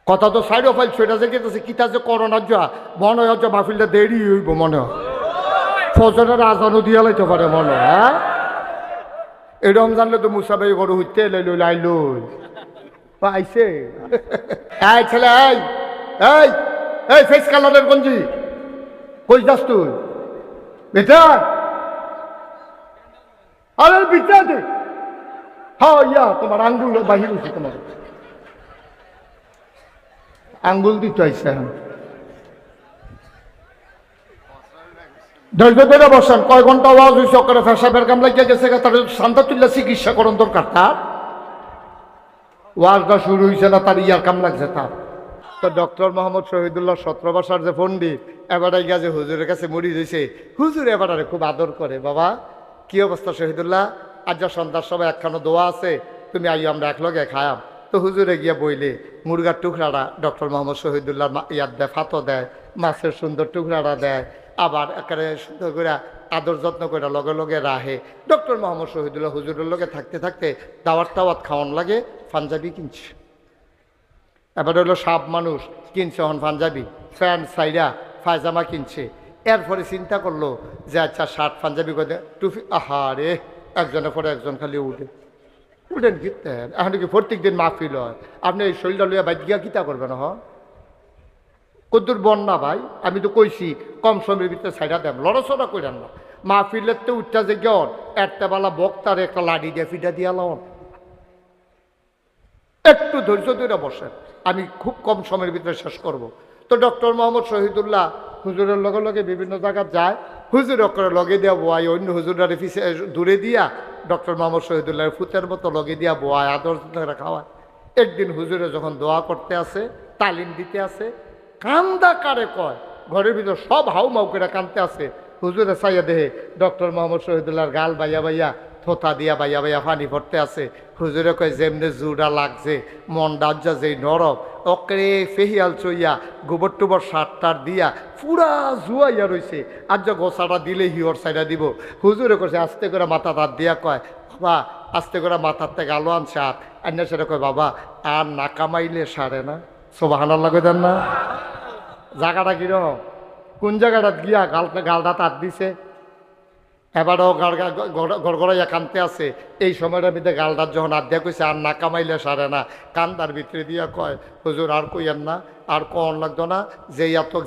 কথা তো সাইড অফাইল সেটা যে গেতেছে কিতা যে করোনার যা মনে হয় যে মাহফিলটা দেরি হইব মনে হয় ফজরের আজানও দিয়া লাইতে পারে মনে হয় হ্যাঁ এরকম জানলে তো মুসাবাই গরু হইতে লাইল লাইল আইসে এই ছেলে এই এই এই ফেস কালারের গঞ্জি কই যাস তুই বেটা আরে বিটা দে হ্যাঁ ইয়া তোমার আঙ্গুল বাহির হয়েছে তোমার আঙ্গুল দিতে আইসে ধৈর্য ধরে বসেন কয় ঘন্টা আওয়াজ হয়েছে করে ফেসাবের কাম লাগিয়ে গেছে তার শান্তা তুল্লা চিকিৎসা করণ দরকার তার ওয়াজটা শুরু হয়েছে না তার ইয়ার কাম লাগছে তার তো ডক্টর মোহাম্মদ শহীদুল্লাহ 17 বছর যে পণ্ডিত এবারে গিয়ে হুজুরের কাছে মুড়ি দিয়েছে হুজুর এবারে খুব আদর করে বাবা কি অবস্থা শহীদুল্লাহ আজ যা সন্ধ্যার সময় একখানো দোয়া আছে তুমি আইও আমরা একলগে খায়াম তো হুজুরে গিয়া বইলে মুরগার টুকরাটা ডক্টর মোহাম্মদ শহীদুল্লাহ ইয়াদ দেয় ফাতো দেয় মাছের সুন্দর টুকরাটা দেয় আবার একেবারে সুন্দর করে আদর যত্ন করে লগে লগে রাহে ডক্টর মোহাম্মদ শহীদুল্লাহ হুজুরের লগে থাকতে থাকতে দাওয়াত টাওয়াত খাওয়ান লাগে পাঞ্জাবি কিনছে এবার হলো সাপ মানুষ কিনছে হন পাঞ্জাবি প্যান্ট সাইরা পায়জামা কিনছে এরপরে চিন্তা করলো যে আচ্ছা শার্ট পাঞ্জাবি করে টুপি আহারে একজনের পরে একজন খালি উঠেন কিনতেন এখন কি প্রত্যেক দিন মাহফিল হয় আপনি এই শরীরটা লইয়া বাইক গিয়া কিতা করবেন হ কদ্দুর বন্যা ভাই আমি তো কইছি কম সময়ের ভিতরে সাইডা দেন লড়াচড়া করেন না মাহফিলের তো উঠটা যে গন একটাবেলা বক্তার একটা লাডি দিয়ে ফিটা দিয়া লাও একটু ধৈর্য ধরে বসেন আমি খুব কম সময়ের ভিতরে শেষ করব তো ডক্টর মোহাম্মদ শহীদুল্লাহ হুজুরের লগে লগে বিভিন্ন জায়গায় যায় হুজুর করে লগে দিয়া বোয়াই অন্য হুজুরা পিছিয়ে দূরে দিয়া ডক্টর মোহাম্মদ শহীদুল্লাহের ফুতের মতো লগে দিয়া বোয়ায় আদর খাওয়ায় একদিন হুজুরে যখন দোয়া করতে আসে তালিম দিতে আসে কান্দা কারে কয় ঘরের ভিতর সব হাউ মাউ করে কানতে আসে হুজুরে চাইয়া দেহে ডক্টর মোহাম্মদ শহীদুল্লাহর গাল বাইয়া বাইয়া থোতা দিয়া বাইয়া বাইয়া পানি পড়তে আছে হুজুরে কয় যেমনে জুড়া লাগছে মন ডাজ্জা যেই নরম অকরে ফেহিয়াল চইয়া গোবর টুবর সারটার দিয়া পুরা জুয়াইয়া রইছে আর যা গোসাটা দিলে হিওর সাইডা দিব হুজুরে কইছে আস্তে করে মাথা তার দিয়া কয় বাবা আস্তে করে মাথার থেকে আলো আনছে আর সেটা কয় বাবা আর না কামাইলে সারে না সুবহানাল্লাহ কই দেন না জায়গাটা কিরকম কোন জায়গাটা গিয়া গালটা তার দিছে এবারও গড়গড়াইয়া কানতে আছে এই সময়টার মধ্যে গালটার যখন আদ্যা কইছে আর না কামাইলে সারে না কান্দার ভিতরে দিয়া কয় হুজুর আর কইয়েন না আর কন লাগতো না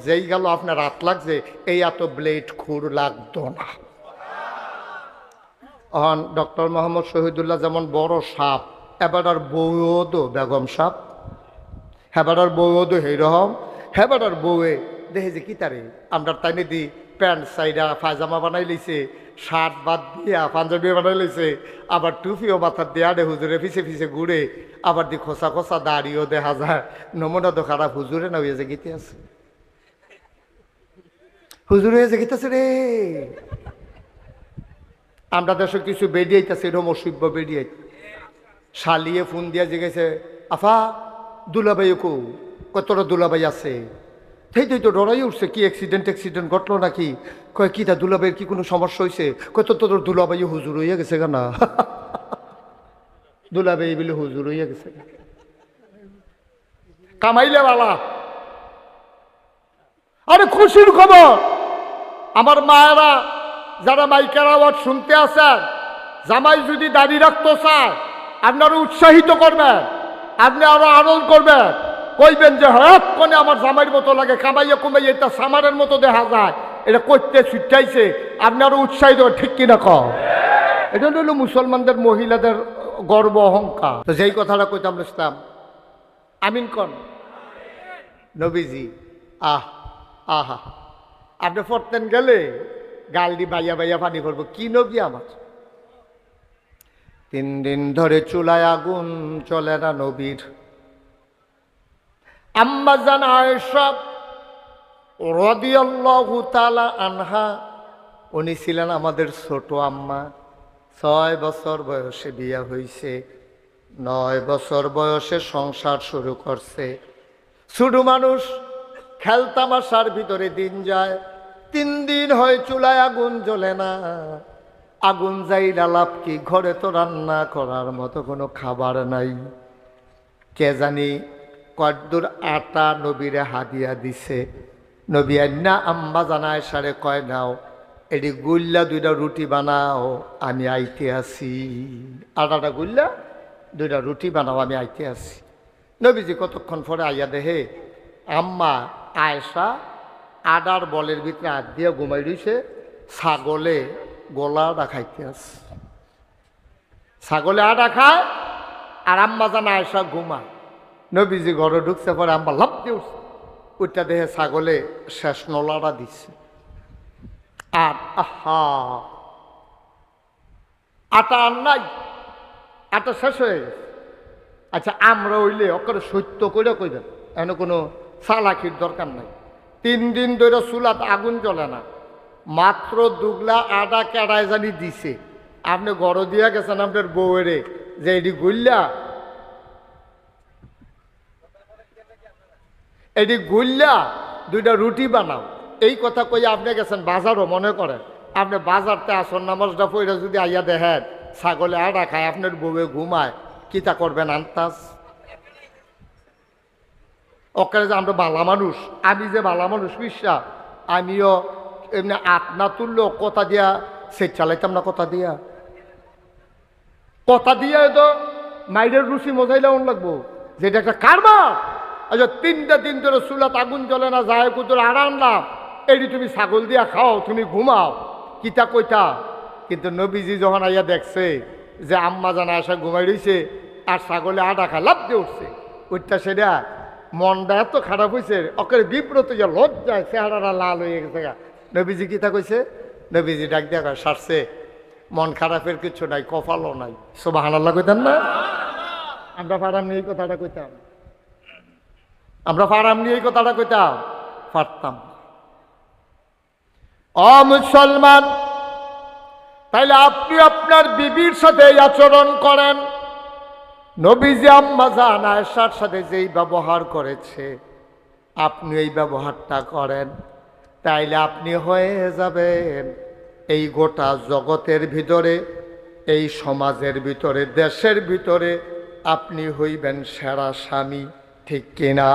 যেই গেল আপনার রাত লাগছে এই এত ব্লেড খুর লাগতো না ডক্টর মোহাম্মদ শহীদুল্লাহ যেমন বড় সাপ এবার বউও বেগম সাপ হেবার বউও হেরহম হেবার বউয়ে দেখে যে কি তারে আমরা তাইনে দি প্যান্ট সাইডা পায়জামা বানাই লইছে শার্ট বাদ দিয়া পাঞ্জাবি বানাই লইছে আবার টুপিও মাথার দেয়া দে হুজুরে পিছে পিছে ঘুরে আবার দি খোসা খোসা দাড়িও দেখা যায় নমুনা তো খারাপ হুজুরে না হয়ে যে গীতে আছে হুজুরে হয়ে যে গীতেছে রে আমরা দেশে কিছু বেরিয়েছে এরকম অসভ্য বেরিয়ে শালিয়ে ফোন দিয়া জিগেছে আফা দুলাভাই কো কতটা দুলাভাই আছে সেই তো ডরাই উঠছে কি অ্যাক্সিডেন্ট ঘটলো নাকি কয় কি তা দুলাভাইয়ের কি কোনো সমস্যা হয়েছে কত তোর দুলাভাই হুজুর হইয়া গেছে না দুলাভাই বলে হুজুর হইয়া গেছে কামাইলে বালা আরে খুশির খবর আমার মায়েরা যারা মাইকের আওয়াজ শুনতে আসেন জামাই যদি দাঁড়িয়ে রাখতে চায় আপনারা উৎসাহিত করবেন আপনি আরো আনন্দ করবেন কইবেন যে হ্যাঁ কোনে আমার জামাইয়ের মতো লাগে কামাইয়া কুমাইয়া এটা সামারের মতো দেখা যায় এটা করতে ছুটাইছে আপনি আরো উৎসাহিত ঠিক কিনা কম এটা হলো মুসলমানদের মহিলাদের গর্ব অহংকার তো যেই কথাটা কইতাম ইসলাম আমিন কন নবীজি আহা আপনি পড়তেন গেলে গাল দি বাইয়া বাইয়া পানি করবো কি নবী আমার 3 দিন ধরে চুলায় আগুন চলে না নবীর আম্মা জান আয়েশা রাদিয়াল্লাহু তাআলা আনহা উনি ছিলেন আমাদের ছোট আম্মা 6 বছর বয়সে বিয়ে হয়েছে 9 বছর বয়সে সংসার শুরু করছে ছোট মানুষ খেলতামাশার ভিতরে দিন যায় 3 দিন হয় চুলায় আগুন জ্বলে না আগুন যাই লাভ কি ঘরে তো রান্না করার মতো কোনো খাবার নাই কে জানি কদ্দুর আটা নবীরে হাদিয়া দিছে। নবী আন্না আম্মা জানায় সারে কয় নাও এটি গুল্লা 2টা রুটি বানাও, আমি আইতে আসি। আটাটা গুল্লা 2টা রুটি বানাও, আমি আইতে আসি। নবীজি কতক্ষণ পরে আইয়া দেহে আম্মা আয়েশা আডার বলের ভিতরে হাত দিয়ে ঘুমাই রইছে, ছাগলে গোলাটা খাইতে আসে। ছাগলে আটা খায় আর আম্মা জান আয়েশা ঘুমায়। নবীজি ঘরে ঢুকছে, পরে আম্মা লাভ দিয়ে উঠছে, ওইটা দেহে ছাগলে শেষ নলাটা দিচ্ছে। আর আহা আটা আর নাই, আটা শেষ হয়ে গেছে। আচ্ছা আমরা হইলে ওকে সত্য করে কইবেন, এনে কোনো চালাকির দরকার নাই। 3 দিন ধরে চুলাত আগুন জ্বলে না, মাত্র 2 গ্লা আটা কেড়ায় জানি দিছে। আপনি গড় দিয়া গেছেন আপনার বউয়েরে যে এটি গুল্লা, এটি গুল্লা 2টা রুটি বানাও, এই কথা কই আপনি গেছেন বাজারও। মনে করেন আপনি বাজারতে আসন নামাজটা পড়ে যদি আইয়া দেখেন ছাগলে আটা খায়, আপনার বউয়ে ঘুমায়, কিতা করবেন আন্তাজ? ওকে যে আমরা বালা মানুষ, আমি যে বালা মানুষ বিশ্বাস, আমিও এমনি আটনা তুললো কথা দিয়া সে চালাইতাম না। কথা দিয়া তো মাইরের রুচি মজাইলে অন লাগবো, যেটা একটা কারবার। আচ্ছা 3টা দিন ধরে চুলাত আগুন জ্বলে না, যায় কুতুর আড়ান না, এটি তুমি ছাগল দিয়া খাও, তুমি ঘুমাও, কিতা কইতা। কিন্তু নবীজি যখন আইয়া দেখছে যে আম্মা জানা আসা ঘুমাই রয়েছে আর ছাগলে আটা খা লাভ দিয়ে উঠছে, ওইটা সেটা মনটা এত খারাপ হয়েছে, ওকে বিব্রত যে লজ্জায় চেহারাটা লাল হয়ে গেছে। নবীজি কিতা কইছে? নবীজি ডাক দিয়া কয় সারছে, মন খারাপের কিছু নাই, কপালও নাই। সুবহানাল্লাহ কইতেন না? আমরা পারাম নিয়ে এই কথাটা কইতাম, আমরা পারাম নিয়ে এই কথাটা কইতাম পারতাম। ও মুসলমান, তাইলে আপনি আপনার বিবির সাথে এই আচরণ করেন। নবীজি আম্মা জান আয়েশার সাথে যেই ব্যবহার করেছে আপনি এই ব্যবহারটা করেন, তাইলে আপনি হয়ে যাবেন এই গোটা জগতের ভিতরে, এই সমাজের ভিতরে, দেশের ভিতরে আপনি হইবেন সেরা স্বামী। ঠিক কিনা?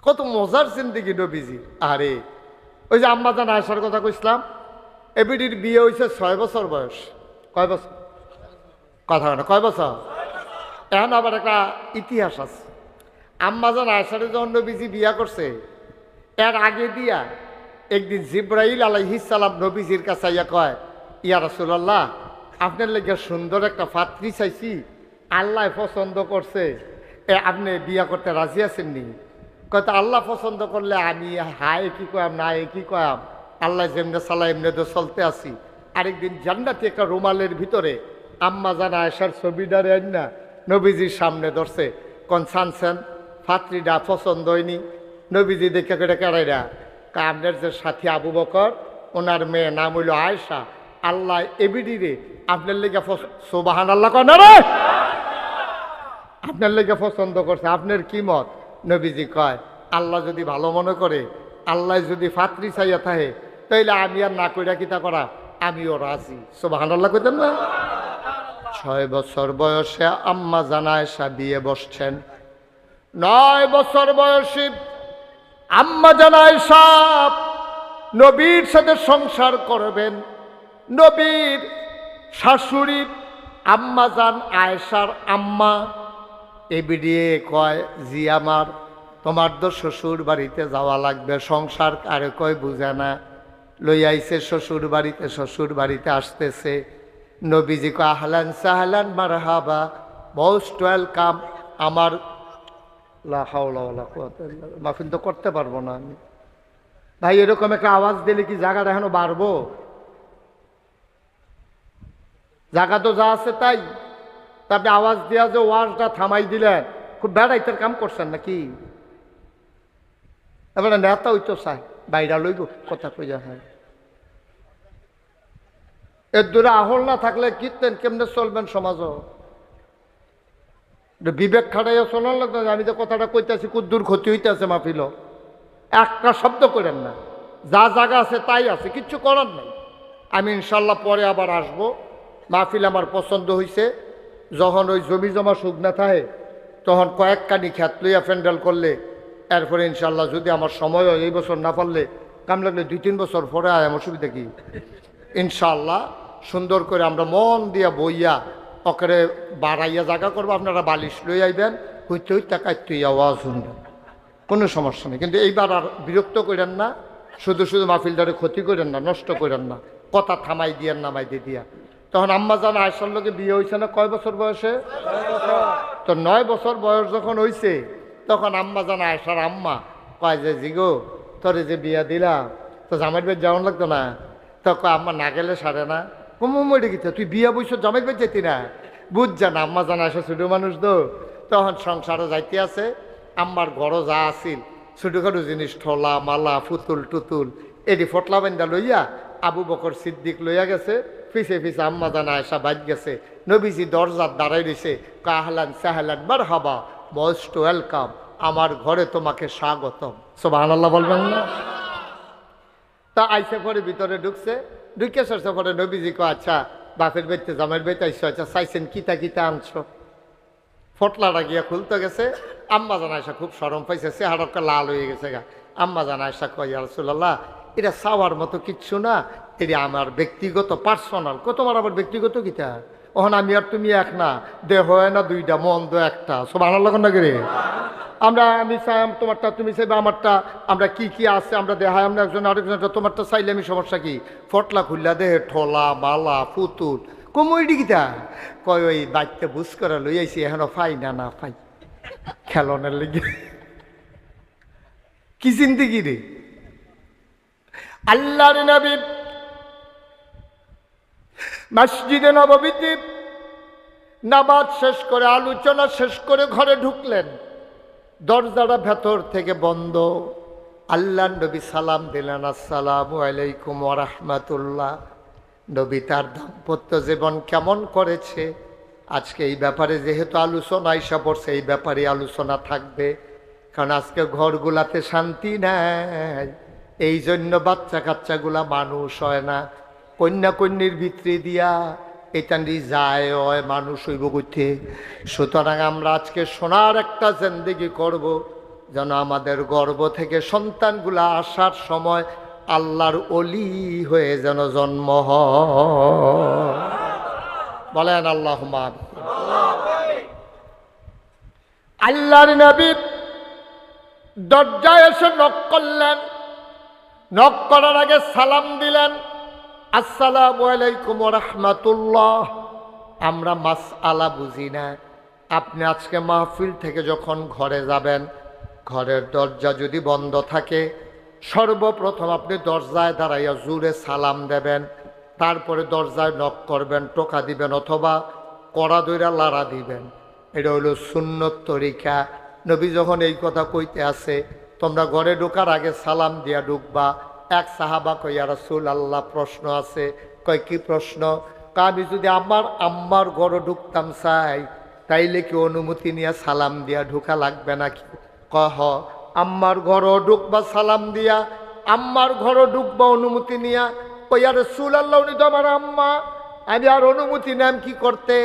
কত মজার জিন্দেগি নবীজি। আরে ওই যে আম্মা জান আয়েশার কথা কইছিলাম, এবিডির বিয়ে হয়েছে 6 বছর বয়স। কয় বছর? কথা না, কয় বছর? এখন আবার একটা ইতিহাস আছে। আম্মা জান আয়েশারে যখন নবীজি বিয়া করছে, এর আগে দিয়া একদিন জিব্রাইল আলাইহিস সালাম নবীজির কাছে ইয়া কয়, ইয়া রাসূলুল্লাহ, আপনার লেগে সুন্দর একটা পাত্রী চাইছি, আল্লাহ পছন্দ করছে, আপনি বিয়া করতে রাজি আছেন নি? কয়তো আল্লাহ পছন্দ করলে আমি হায় কি কয়াম না কি কয়াম, আল্লাহ যেমনে চালায় এমনি তো চলতে আসি। আরেকদিন জান্নাতি একটা রুমালের ভিতরে আম্মা জান আয়েশার ছবিটারে না নবীজির সামনে ধরছে, কোন সানসেন পাত্রীটা পছন্দ হয়নি। নবীজি দেখে কেটে কেড়াইরা আপনার যে সাথী আবু বকর, ওনার মেয়ে নাম হইল আয়েশা, আল্লাহ এবিডিরে আপনার লেগে সুবহানাল্লাহ কয় না রে, আপনার লেগে পছন্দ করছে, আপনার কি মত? নবীজি কয় আল্লাহ যদি ভালো মনে করে, আল্লাহ যদি পাত্রী চাইয়া থাকে, তাইলে আমি আর না কইরা কিতা করা, আমিও রাজি। সুবহানাল্লাহ কইতেন না? 6 বছর বয়সে আম্মা জান আয়েশা বিয়ে বসছেন। 9 বছর বয়সী আম্মা জান আয়েশা নবীর সাথে সংসার করবেন। নবীর শাশুড়ি আম্মা জান আয়েশার আম্মা এবিডিয়ে কয়, জি আমার, তোমার তো শ্বশুর বাড়িতে যাওয়া লাগবে, সংসার আরে কয় বুঝে না, লই আইছে শ্বশুর বাড়িতে, শ্বশুর বাড়িতে আসতেছে। নবীজি কয় আহলান সাহলান মারহাবা, মোস্ট ওয়েলকাম। আমার লা হাওলা ওয়ালা কুওয়াতা ইল্লা বিল্লাহ, মাফিল তো করতে পারবো না আমি ভাই। এরকম একটা আওয়াজ দিলে কি জায়গাটা এখনো বাড়বো? জায়গা তো যা আছে তাই। তা আপনি আওয়াজ দিয়া যে ওয়াজটা থামাই দিলেন, খুব বেড়াইতের কাম করছেন নাকি? এবারে নেতা হইতো চাই বাইরা লইব কথা কইয়া। হয় এর দূরে আহল না থাকলে কীর্তেন কেমনে চলবেন সমাজও? বিবেক খাটাইয়া চলার লাগতো। আমি তো কথাটা কইতেছি, কুদ্দুর ক্ষতি হইতেছে মাহফিল। একটা শব্দ করেন না, যা জায়গা আছে তাই আছে, কিচ্ছু করার নাই। আমি ইনশাল্লাহ পরে আবার আসবো। মাহফিল আমার পছন্দ হয়েছে, যখন ওই জমি জমা শুকনা থাকে তখন কয়েক কানি খ্যাত লইয়া প্যান্ডেল করলে এরপরে ইনশাল্লাহ যদি আমার সময় হয় এই বছর না পারলে কাম লাগলে 2-3 বছর পরে আয় অসুবিধা কি ইনশাল্লাহ সুন্দর করে আমরা মন দিয়া বইয়া ওকে বাড়াইয়া জায়গা করবো। আপনারা বালিশ লই আইবেন, হইতে হইতে কাইতে আওয়াজ শুনবেন, কোনো সমস্যা নেই। কিন্তু এইবার আর বিরক্ত করেন না, শুধু শুধু মাহফিলটারে ক্ষতি করেন না, নষ্ট করেন না, কথা থামাই দিয়েন নামাই দিয়া। তখন আম্মা জান আয়েশার লোকে বিয়ে হয়েছে না কয় বছর বয়সে? তো 9 বছর বয়স যখন হয়েছে তখন আম্মা জান আয়েশার আম্মা কয় যে জিগো তোরে যে বিয়া দিলাম তো জামাইর বাড়ি যাওয়ান লাগতো না? তো কয় আম্মা না গেলে সারে না। মরে গেছে তুই বিয়া বইস জামাইর বাড়ি যেতি না? বুঝ না আম্মা জান আয়েশা ছোটো মানুষ তো, তখন সংসারও যাইতে আছে। আম্মার ঘরও যা আসিল ছোটোখাটো জিনিস ঠোলা মালা ফুতুল টুতুল এটি ফটলা বান্ধা লইয়া আবু বকর সিদ্দিক লইয়া গেছে, পিছে পিছে আম্মা জান আয়েশা বাইক গেছে। নবীজি দরজার দাঁড়াই রয়েছে, কাহলান সাহলান মারহাবা মোস্ট ওয়েলকাম, আমার ঘরে তোমাকে স্বাগতম। সুবহানাল্লাহ বলবেন না? তা আইসে পরে ভিতরে ঢুকছে, ঢুকে সরছে পরে নবীজি কো আচ্ছা বাপের বাড়িতে জামাইয়ের বাড়িতে আইসো, আচ্ছা চাইছেন কিতা কিতা আনছো? ফটলাটা গিয়া খুলতে গেছে, আম্মা জান আয়েশা খুব শরম পাইছে, চেহারাটা লাল হয়ে গেছে গা। আম্মা জান আয়েশা কয় ইয়া রাসূলুল্লাহ এটা চাওয়ার মতো কিচ্ছু না, এটা আমার ব্যক্তিগত পার্সোনাল। তোমার আবার ব্যক্তিগত কিতা? ওখানে আমি আর তুমি এক না, দেহ হয় না দুইটা, মন তো একটা। সুবহানাল্লাহ না করে আমরা আমি চাই তোমারটা, তুমি চাইবে আমারটা, আমরা কি কি আছে আমরা দেখাই, আমরা একজন আরেকজনটা তোমারটা চাইলে আমি সমস্যা কি? ফটলা খুললা দেহে ঠোলা মালা ফুতুল কমইডি কিতা কয় ওই বাচ্চা বুঝ করে লই আইসি এখনো ফাই না না ফাই খেলনের লেগে কি জিন্দেগি রে। আল্লাহর নবী মসজিদে নববীতে নামাজ শেষ করে আলোচনা শেষ করে ঘরে ঢুকলেন, দরজাটা ভেতর থেকে বন্ধ। আল্লাহর নবী সালাম দিলেন, আসসালামু আলাইকুম ওয়া রাহমাতুল্লাহ। নবী তার দাম্পত্য জীবন কেমন করেছে আজকে এই ব্যাপারে যেহেতু আলোচনা আইসা পড়ছে এই ব্যাপারে আলোচনা থাকবে, কারণ আজকে ঘরগুলাতে শান্তি নাই, এই জন্য বাচ্চা কাচ্চাগুলা মানুষ হয় না, কন্যা কন্যির ভিতরে দিয়া এটানি যায় হয় মানুষ হইব করতে। সুতরাং আমরা আজকে সোনার একটা জিন্দেগি করব, যেন আমাদের গর্ভ থেকে সন্তানগুলা আসার সময় আল্লাহর ওলি হয়ে যেন জন্ম হয়। বলেন আল্লাহুম্মা আমিন। আল্লাহর নবী দরজায় এসে নক করলেন, নক করার আগে সালাম দিলেন, আসসালামু আলাইকুম ওয়া রাহমাতুল্লাহ। আমরা মাসআলা বুঝি না, আপনি আজকে মাহফিল থেকে যখন ঘরে যাবেন, ঘরের দরজা যদি বন্ধ থাকে সর্বপ্রথম আপনি দরজায় দাঁড়াইয়া জোরে সালাম দেবেন, তারপরে দরজায় নক করবেন, টোকা দিবেন অথবা কড়া দইরা লাড়া দিবেন। এটা হলো সুন্নত তরিকা। নবী যখন এই কথা কইতে আছে তোমরা ঘরে ঢোকার আগে সালাম দিয়া ঢুকবা। এক সাহাবা কয় ইয়া রাসূলুল্লাহ প্রশ্ন আছে। কয় কি প্রশ্ন? আমি যদি আমার আম্মার ঘরে ঢুকতাম চাই তাইলে কি অনুমতি নিয়ে সালাম দিয়া ঢোকা লাগবে নাকি? কহ আম্মার ঘরও ঢুকবা সালাম দিয়া, আম্মার ঘরও ঢুকবা অনুমতি নিয়া। কই ইয়া রাসূলুল্লাহ উনি তো আমার আম্মা, আমি আর অনুমতি নাম কি করতে?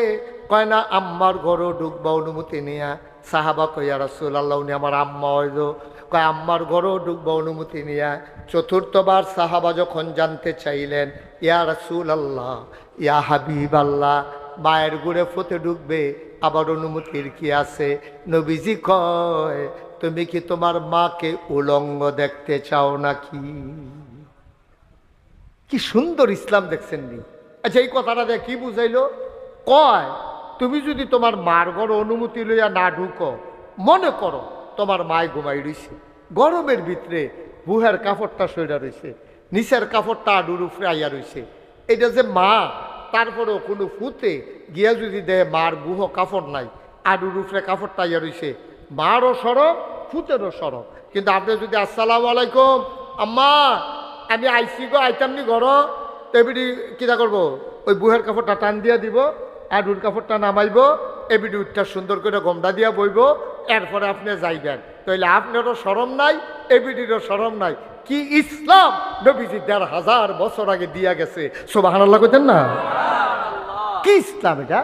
কয় না আম্মার ঘরও ঢুকবা অনুমতি নিয়া। সাহাবা কই ইয়া রাসূলুল্লাহ উনি আমার আম্মা হইলো। কয় আম্মার ঘরও ঢুকবা অনুমতি নিয়া। চতুর্থবার সাহাবা যখন জানতে চাইলেন ইয়া রাসূলুল্লাহ ইয়া হাবিবাল্লাহ মায়ের ঘরে ফতে ঢুকবে আবার অনুমতির কি আছে? নবীজি কয় তুমি কি তোমার মাকে উলঙ্গ দেখতে চাও নাকি? কি সুন্দর ইসলাম দেখছেন নি? আচ্ছা এই কথাটা দেখ কি বুঝাইলো? কয় তুমি যদি তোমার মার ঘর অনুমতি লইয়া না ঢুকো, মনে করো তোমার মায় ঘুমাই রইছে, গরমের ভিতরে বুহের কাপড়টা সইরা রইছে, নিচের কাপড়টা আডুর উপরে আইয়া রইছে, এটা যে মা তারপরেও কোনো ফুতে গিয়া যদি দেয় মার বুহ কাপড় নাই, আডুর উপরে কাপড়টা আইয়া রইছে, মারও সরব ফুতেরও সরব। কিন্তু আপনি যদি আসসালামু আলাইকুম আম্মা আমি আইসি গো আইতামনি ঘর, এবিডি কিনা করবো ওই বুহের কাপড়টা টান দিয়া দিব, আডুর কাপড়টা নামাইব, এবিডি উঠটা সুন্দর করে গমদা দিয়া বইব, এরপরে আপনি যাইবেন। তাইলে আপনারও শরম নাই, এবিডিরও শরম নাই। কি ইসলাম নবীজি ১৫০০ বছর আগে দিয়া গেছে। সুবহানাল্লাহ কইতেন না? কি ইসলাম এটা?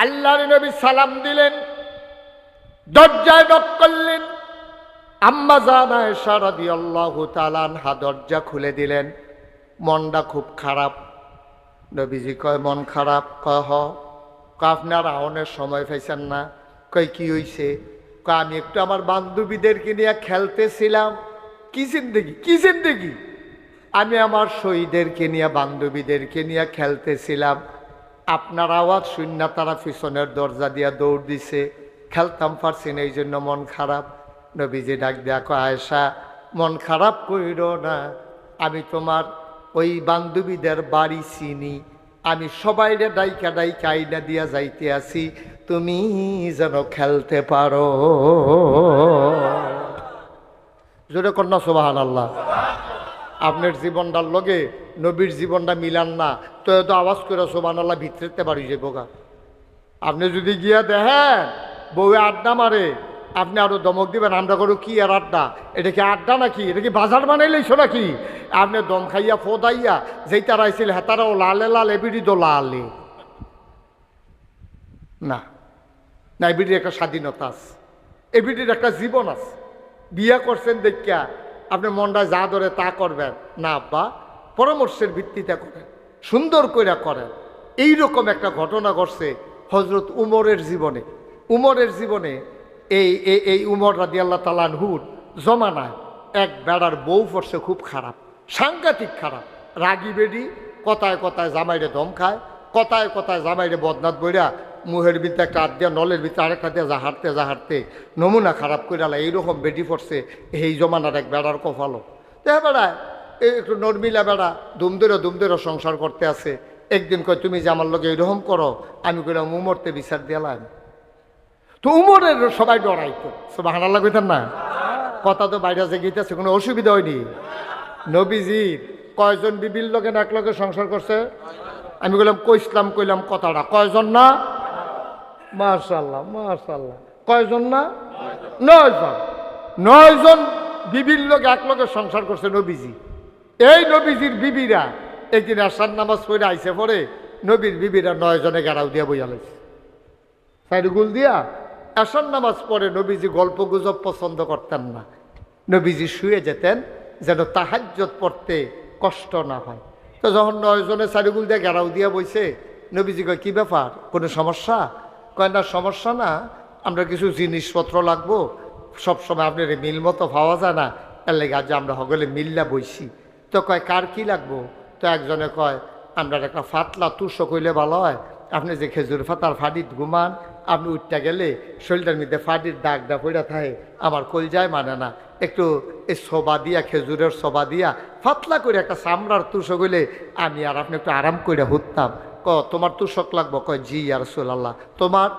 আল্লাহর নবী সালাম দিলেন, দরজায় নক করলেন। আম্মা জান আয়েশা রাদিয়াল্লাহু তাআলা আনহা দরজা খুলে দিলেন। মনটা খুব খারাপ। নবীজি কয় মন খারাপ? কয় হ। আপনার আহনের সময় পাইছেন না? কয় কি হইছে? কয় আমি একটু আমার বান্ধবীদেরকে নিয়ে খেলতেছিলাম। কি জিন্দেগি, কি জিন্দেগি? আমি আমার শহীদদেরকে নিয়ে, বান্ধবীদেরকে নিয়ে খেলতেছিলাম। আপনার আওয়াজ শূন্য তারা পিছনের দরজা দিয়া দৌড় দিছে, খেলতাম পারছি না, এই জন্য মন খারাপ। নবীজি ডাক দেয়া কয় আয়েশা, মন খারাপ কইরো না, আমি তোমার ওই বান্ধবীদের বাড়ি চিনি, আমি সবাইরে ডাইকা ডাইকা আইনা দিয়া যাইতে আছি, তুমি যেন খেলতে পারো। জোরে কন্যা সুবহানাল্লাহ। আপনার জীবনটার লগে নবীর জীবনটা মিলান না তো এত আওয়াজ করে সুবহানাল্লাহ ভিতরেতে বাড়ি যাবো গা। আপনি যদি গিয়া দেখেন বউয়ে আড্ডা মারে, আপনি আরো দমক দিবেন, আমরা করো কি আর আড্ডা, এটা কি আড্ডা নাকি, এটা কি বাজার বানাইলেইছো নাকি? আপনি দম খাইয়া ফোদাইয়া যেই তারা আইছিল হেতারাও লালে লাল, এবিডি তো লালে না। না, এবিডির একটা স্বাধীনতা আছে, এবিডির একটা জীবন আছে। বিয়া করছেন দেখিয়া আপনি মনটা যা ধরে তা করবেন না, আব্বা পরামর্শের ভিত্তিতে করেন, সুন্দর করে করেন। এইরকম একটা ঘটনা ঘটছে হজরত উমরের জীবনে। উমরের জীবনে এই উমর রাদিয়াল্লাহু তাআলা আনহুর জমানায় এক বেড়ার বউ পড়ছে খুব খারাপ, সাংঘাতিক খারাপ, রাগী বেডি, কথায় কথায় জামাইরে দম খায়, কথায় কথায় জামাইরে বদনাথ বইরা মুহের ভিতরে একটা হাত দিয়া, নলের ভিতরে আরেকটা দিয়ে জাহারতে নমুনা খারাপ করে আলা এইরকম বেডি পড়ছে এই জমানার এক বেড়ার কপালও। দেখা বেড়ায় একটু নর্মিলা বেড়া দুম ধরে সংসার করতে আছে। একদিন কয় তুমি যে আমার লগে এইরকম করো, আমি কইলাম উমরতে বিচার দিলাম। তো উমরের সবাই ডরাইতো, সুবহানাল্লাহ কইতেন না? কথা তো বাইরে যে গিয়েছে, কোনো অসুবিধা হয়নি। নবীজির কয়জন বিবির লগে এক লগে সংসার করছে? আমি কইলাম কইসলাম, কইলাম কথাটা কয়জন না? মাশাআল্লাহ মাশাআল্লাহ, কয়জন না? 9 জন। 9 জন বিবির লগে এক লগে সংসার করছে নবীজি। এই নবীজির বিবিরা একদিন আসার নামাজ পড়ে আইসে পরে নবীর বিবিরা 9 জনে গেরাও দিয়া বইয়া লাইছে, সাইডগুল দিয়া। আসার নামাজ পড়ে নবীজি গল্প গুজব পছন্দ করতেন না। নবীজি শুয়ে যেতেন যেন তাহাজ্জুদ পড়তে কষ্ট না হয়। তো যখন 9 জনে সাইডগুল দিয়ে গেরাও দিয়া বইছে, নবীজি কয় কি ব্যাপার, কোনো সমস্যা? কয় না সমস্যা না, আমরা কিছু জিনিসপত্র লাগবো, সবসময় আপনার মিল মতো পাওয়া যায় না, এর লেগে আজ আমরা সকলে মিল্লা বইছি। তো কয় কার কি লাগবো? তো একজনে কয় আমরা একটা ফাতলা তুষক হইলে ভালো হয়, আপনি যে খেজুর ফাতার ফাডিত ঘুমান, আপনি উঠতে গেলে শরীরটার মধ্যে ফাডির দাগটা পড়া থাকে, আমার কলজায় মানে না, একটু এই সবা দিয়া, খেজুরের সবা দিয়া ফাতলা করে একটা চামড়ার তুষক হইলে আমি আর আপনি একটু আরাম করে হুততাম। তোমার তুষক লাগবো? কয় জি ইয়া রাসূলুল্লাহ। তোমার?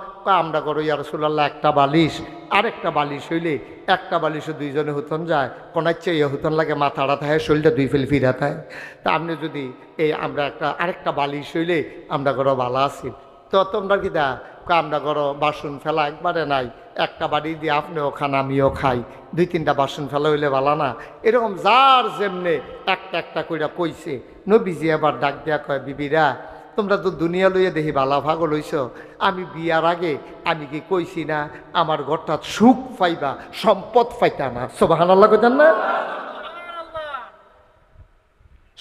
আমরা করো ইয়া রাসূলুল্লাহ একটা বালিশ, আরেকটা বালিশ হইলে একটা বালিশে 2 জনে হুতন যায়, কোনার চেয়ে হুতন লাগে, মাথাটা থাকে, শরীরটা 2 ফেল ফিরা থাকে। তা আপনি যদি আমরা আরেকটা বালিশ হইলে আমরা করো ভালো আছি। তো তোমরা কি দা? আমরা করো বাসন ফেলা একবারে নাই, একটা বাড়ি দিয়ে আপনিও খান আমিও খাই, 2-3টা বাসন ফেলা হইলে ভালো না। এরকম যার যেমনে একটা একটা কইরা কইছে। নবীজি আবার ডাক দেয়া কয় বিবিরা, তোমরা তো দুনিয়া লইয়া দেখি বালা ভাগল হইছ, আমি বিয়ার আগে আমি কি কইছি না আমার ঘরটা সুখ পাইবা, সম্পদ পাইতা না? সুবহানাল্লাহ কইতেন না?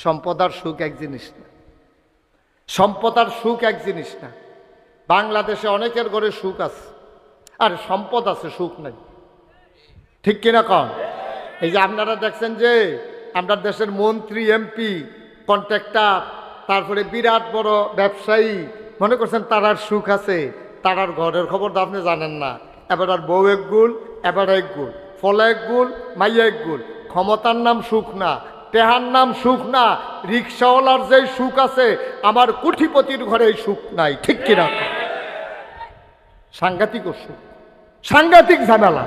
সম্পদ আর সুখ এক জিনিস না, সম্পদ আর সুখ এক জিনিস না। বাংলাদেশে অনেকের ঘরে সুখ আছে আর সম্পদ আছে, সুখ নাই, ঠিক কিনা কন? এই যে আপনারা দেখছেন যে আমরা দেশের মন্ত্রী, এমপি, কন্ট্রাক্টর, তারপরে বিরাট বড় ব্যবসায়ী, মনে করছেন তারার সুখ আছে, তারার ঘরের খবর তো আপনি জানেন না। এবার আর বউ এক গুল, এবার এক গুল, ফলে এক গুল, মাইয়া এক গুল। ক্ষমতার নাম সুখ না, টেহার নাম সুখ না, রিক্সাওয়ালার যে সুখ আছে, আমার কোটিপতির ঘরে সুখ নাই, ঠিক কিনা? সাংঘাতিক সুখ, সাংঘাতিক ঝামেলা।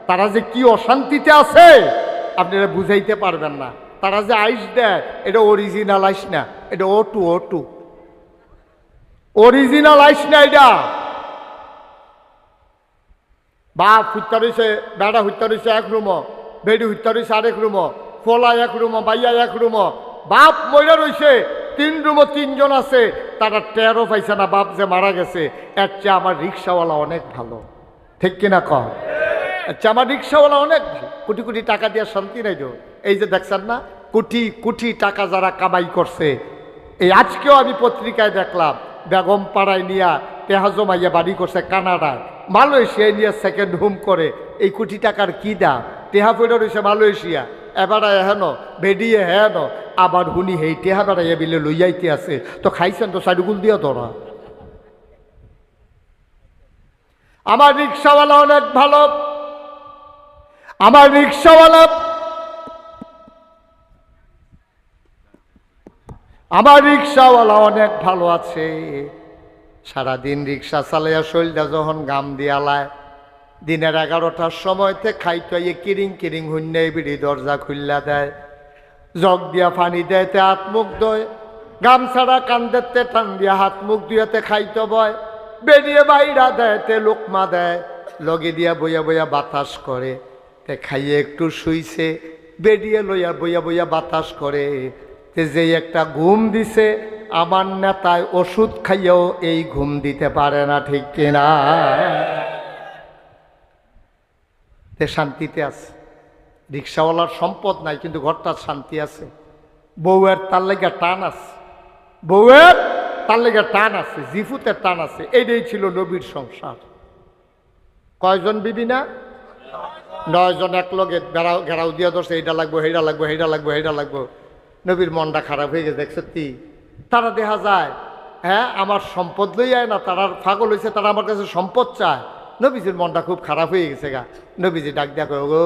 তারা যে কি অশান্তিতে আছে আপনারা বুঝাইতে পারবেন না। তারা যে আইস দেয়, এটা অরিজিনাল আইস না, এটা O2 অরিজিনাল আইস না। এটা বাপ হুত্যা রয়েছে, বেড়া হুত্যা রয়েছে এক রুম, বেডি হুত্যা রয়েছে আরেক রুম, ফলা এক রুম, বাইয়া এক রুম, বাপ মইরা রয়েছে 3 রুমও 3 জন আছে, তারা টেরও পাইছে না বাপ যে মারা গেছে, এর চেয়ে আমার রিক্সাওয়ালা অনেক ভালো। ঠিক কিনা কর? আচ্ছা, আমার রিক্সাওয়ালা অনেক ভালো, কোটি কোটি টাকা দিয়ে শান্তি নাই তো। এই যে দেখছেন না, কোটি কোটি টাকা যারা কামাই করছে, এই আজকেও আমি পত্রিকায় দেখলাম বেগম পাড়ায় নিয়া তেহা জমাইয়া বাড়ি করছে কানাডায়, মালয়েশিয়ায় নিয়ে সেকেন্ড হোম করে। এই কোটি টাকার কি দাম? টেহা পড়ে রয়েছে মালয়েশিয়া, এবারে হেন বেডিয়ে হেন, আবার হুনি হেই টেহা বেড়াইয়া বিলে লইয়াইতে আছে। তো খাইছেন তো সাইডুগুল দিয়া ধরা। আমার রিক্সাওয়ালা অনেক ভালো, আমার রিক্সাওয়ালা, আমার রিক্সাওয়ালা অনেক ভালো আছে। সারাদিন রিক্সা চালাইয়া শৈলটা যখন গাম দিয়ালায়, দিনের 11টার সময়তে খাইতে কিরিং কিরিং হুন্যাই বিড়ি দরজা খুললা দেয়, জগ দিয়া পানি দেয়, তে হাত মুখ ধোয়, গামছাড়া কান্দেতে টান দিয়া হাত মুখ ধুয়াতে খাইতে বয়, বেরিয়ে বাইরা দেয়, তে লোকমা দেয়, লগে দিয়া বইয়া বইয়া বাতাস করে, তে খাইয়ে একটু শুইছে, বেরিয়ে লইয়া বইয়া বইয়া বাতাস করে। তে যে একটা ঘুম দিছে, আমার নেতায় ওষুধ খাইয়েও এই ঘুম দিতে পারে না। ঠিক কিনা? তে শান্তিতে আছে। রিক্সাওয়ালার সম্পদ নাই, কিন্তু ঘরটার শান্তি আছে। বউয়ের তার লেগে টান আছে, বউয়ের তার লেগে টান আছে, জিফুতের টান আছে। এইটাই ছিল নবীর সংসার। কয়জন বিবি না? 9 জন এক লগে ঘেরাও দিয়া ধরছে, এইটা লাগবো, হেইটা লাগবো, হেইটা লাগবো, হেইটা লাগবো। নবীর মনটা খারাপ হয়ে গেছে। সত্যি তারা দেখা যায়, হ্যাঁ আমার সম্পদ লইয়া না, তারা পাগল হয়েছে, তারা আমার কাছে সম্পদ চায়। নবীজির মনটা খুব খারাপ হয়ে গেছে গা। নবীজি ডাক দিয়া কয়, গো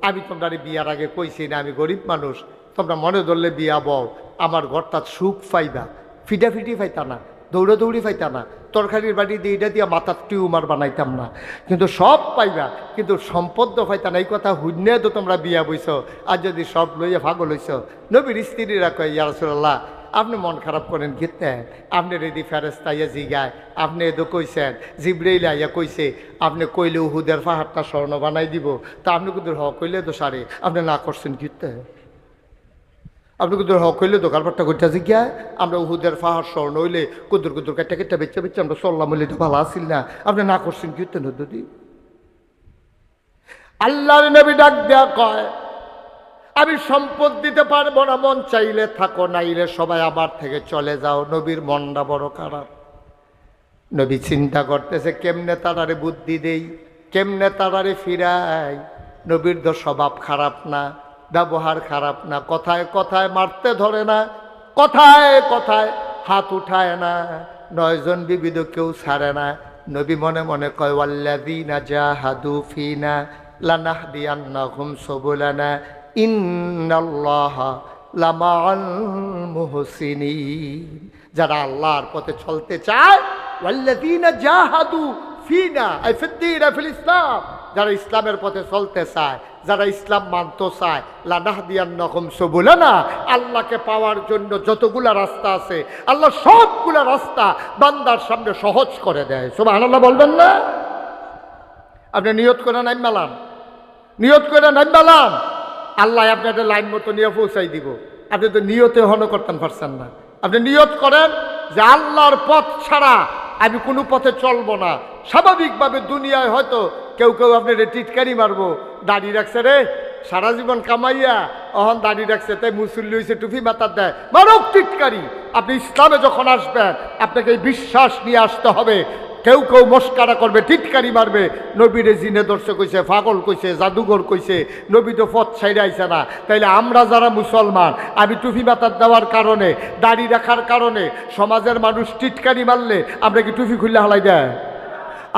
আমি তোমরা বিয়ার আগে কইছি না, আমি গরিব মানুষ, তোমরা মনে ধরলে বিয়া বও, আমার ঘরটা সুখ পাইবা, ফিটাফিটি পাইতা না, দৌড়াদৌড়ি পাইতা না, তরকারির বাড়ি দিয়ে এটা দিয়ে মাথার টিউমার বানাইতাম না, কিন্তু সব পাইবা, কিন্তু সম্পদ তো পাইতা না। এই কথা হুন্যে তো তোমরা বিয়া বইছ, আর যদি সব লইয়া ভাগল হইছ। নবীর স্ত্রীরা কয়, ইয়া রাসূলুল্লাহ আপনি মন খারাপ করেন কিতে? আপনি রেডি ফেরেশতা ইয়া জিগায়, আপনি এদো কইছেন, জিবরাইল আইয়া কইছে, আপনি কইলে উহুদের পাহাড়টা স্বর্ণ বানাই দিব, তা আপনি কুদুর হক কইলে তো সারে, আপনি না করছেন কিতে? আপনি কুদুর হক কইলে তো কারবারটা করতে জিগায়, আমরা উহুদের পাহাড় স্বর্ণ হইলে কুদুর কুদুর কেটে কেটে বেচে বেচে আমরা চললাম হইলে তো ভালো আসিল না, আপনি না করছেন কিতে? নদী আল্লাহর নবী ডাক দেয়া কয়, আমি সম্পদ দিতে পারবো না, মন চাইলে থাকো, নাইলে সবাই আমার থেকে চলে যাও। নবীর মনটা বড় খারাপ। নবী চিন্তা করতেছে কেমনে তারারে বুদ্ধি দেই, কেমনে তারারে ফিরাই। নবীর তো স্বভাব খারাপ না, ব্যবহার খারাপ না, কথায় কথায় মারতে ধরে না, কথায় কথায় হাত উঠায় না, 9 জন বিবিধ কেউ ছাড়ে না। নবী মনে মনে কয়, ওয়াল্লাযীনা জাহাদু ফিনা লানাহদিয়ান্নাহুম সুবুলানা ইন্নাল্লাহা লামাআল মুহসিনিন। যারা আল্লাহর পথে চলতে চায়, ওয়াল্লাযীনা জাহাদু ফিনা আই ফিদ্দীন ফিল ইসলাম, যারা ইসলামের পথে চলতে চায়, যারা ইসলাম মানতে চায়, লানাহদিয়ান্নাহুম সুবুলানা, আল্লাহকে পাওয়ার জন্য যতগুলা রাস্তা আছে, আল্লাহ সবগুলা রাস্তা বান্দার সামনে সহজ করে দেয়। সুবহানাল্লাহ বলবেন না? আপনি নিয়ত করে নাই মালান, নিয়ত করে নাই মালান, আল্লাহ আপনাদের লাইন মতো নিয়ে পৌঁছাই দিব। আপনি তো নিয়তে হন করতেন পারছেন না। আপনি নিয়ত করেন যে আল্লাহর পথ ছাড়া আমি কোনো পথে চলবো না। স্বাভাবিকভাবে দুনিয়ায় হয়তো কেউ কেউ আপনার টিটকারি মারবো, দাড়ি রাখছে রে সারা জীবন কামাইয়া, অহন দাড়ি রাখছে তাই মুসল্লি হয়েছে, টুপি মাথার দেয়, মারক টিটকারি। আপনি ইসলামে যখন আসবেন আপনাকে এই বিশ্বাস নিয়ে আসতে হবে। কেউ কেউ মস্কারা করবে, টিটকারি মারবে, নবীরে জিনে দর্শক কইছে, পাগল কইছে, জাদুঘর কইছে, নবী তো পথ ছাইড়ে আইছে না। তাইলে আমরা যারা মুসলমান, আমি টুপি মাথার দেওয়ার কারণে, দাড়ি রাখার কারণে সমাজের মানুষ টিটকারি মারলে আমরা কি টুপি খুললে হালাই দেয়?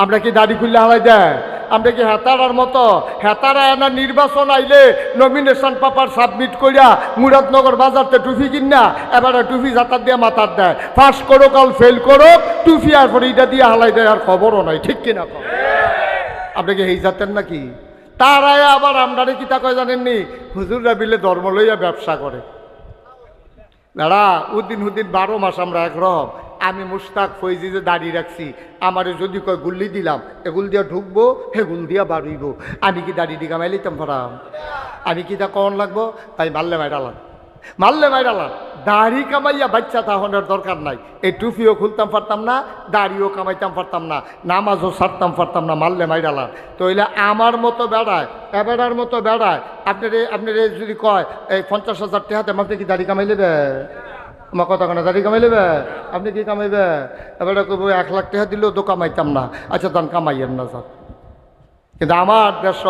আমরা কি দাড়ি খুললে হালাই দেয়? আমরা কি হেতারার মতো হেতারা না নির্বাচন আইলে নমিনেশন পেপার সাবমিট করিয়া মুরাদনগর বাজারতে টুপি কিনা এবার টুপি জাতার দিয়ে মাথার দেয়, পাস করো কাল ফেল করো টুপি, আর পরে এটা দিয়ে হালাই দেয়, আর খবরও নাই। ঠিক কিনা? আপনি কি এই জাতের নাকি? তারাই আবার আমরা কি তা কয় জানেননি, হুজুররা বিলে ধর্ম লইয়া ব্যবসা করে। দাঁড়া উদ্দিন হুদ্দিন 12 মাস আমরা একরকম। আমি মুশতাক ফৈজি যে দাঁড়িয়ে রাখছি, আমারে যদি কয় গুল্লি দিলাম, এগুল দিয়া ঢুকবো, হেগুল দিয়া বাড়িব, আমি কি দাড়ি ডিগা মাইলিতাম ফরাম? আমি কি তা কন লাগবো? তাই মারলে মাইরালাম, মারলে মাইরালাম। দাড়ি কামাইয়া বাচ্চা তাহনের দরকার নাই। এই টুপিও খুলতাম পারতাম না, দাড়িও কামাইতাম পারতাম না, নামাজও ছাড়তাম পারতাম না, মারলে মাইরালাম। তো হইলে আমার মতো বেড়ায়, এবেড়ার মতো বেড়ায়। আপনার যদি কয় এই 50,000 টাকা দেন, আপনি কি দাড়ি কামাই নেবে? আমার কথা কেন, দাড়ি কামাই নেবে? আপনি কি কামাইবে? এবারে কব 1 লাখ টাকা দিলেও তো কামাইতাম না। আচ্ছা তখন কামাইয়েন না স্যার। কিন্তু আমার দেশ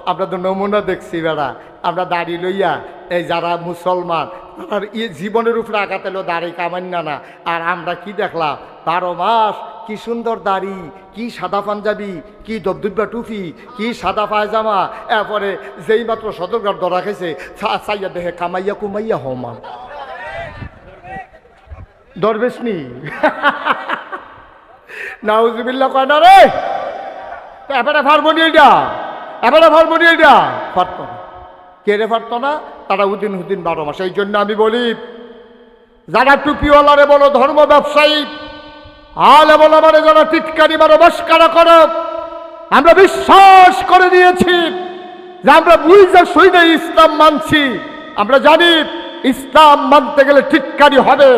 আমরা তো নমুনা দেখছি বেড়া, আমরা দাড়ি লইয়া এই যারা মুসলমান তার জীবনের উপরে আঘাত এলো দাড়ি কামান্য না। আর আমরা কি দেখলাম 12 মাস কি সুন্দর দাড়ি, কি সাদা পাঞ্জাবি, কি দবদুব্বা টুপি, কি সাদা পায়জামা। এরপরে যেই মাত্র সদরঘাট ধরা খেয়েছে চাইয়া দেখে কামাইয়া কুমাইয়া হমা দরবেশনি নাউজুবিল্লাহ কয় না রে। এবারে ফার্মনি এটা, এবারে ফার্মনি এটা পারত না। কে রে পারত না? তারা উদিন 12 মাস। এই জন্য আমি বলি যারা টুপিওয়ালারে বলো ধর্ম ব্যবসায়ী, আলে বলো মানে যারা টিটকারি মারো মস্কারা করো, আমরা বিশ্বাস করে দিয়েছি যে আমরা বুঝে শুনে ইসলাম মানছি। আমরা জানি ইসলাম মানতে গেলে টিটকারি হবে,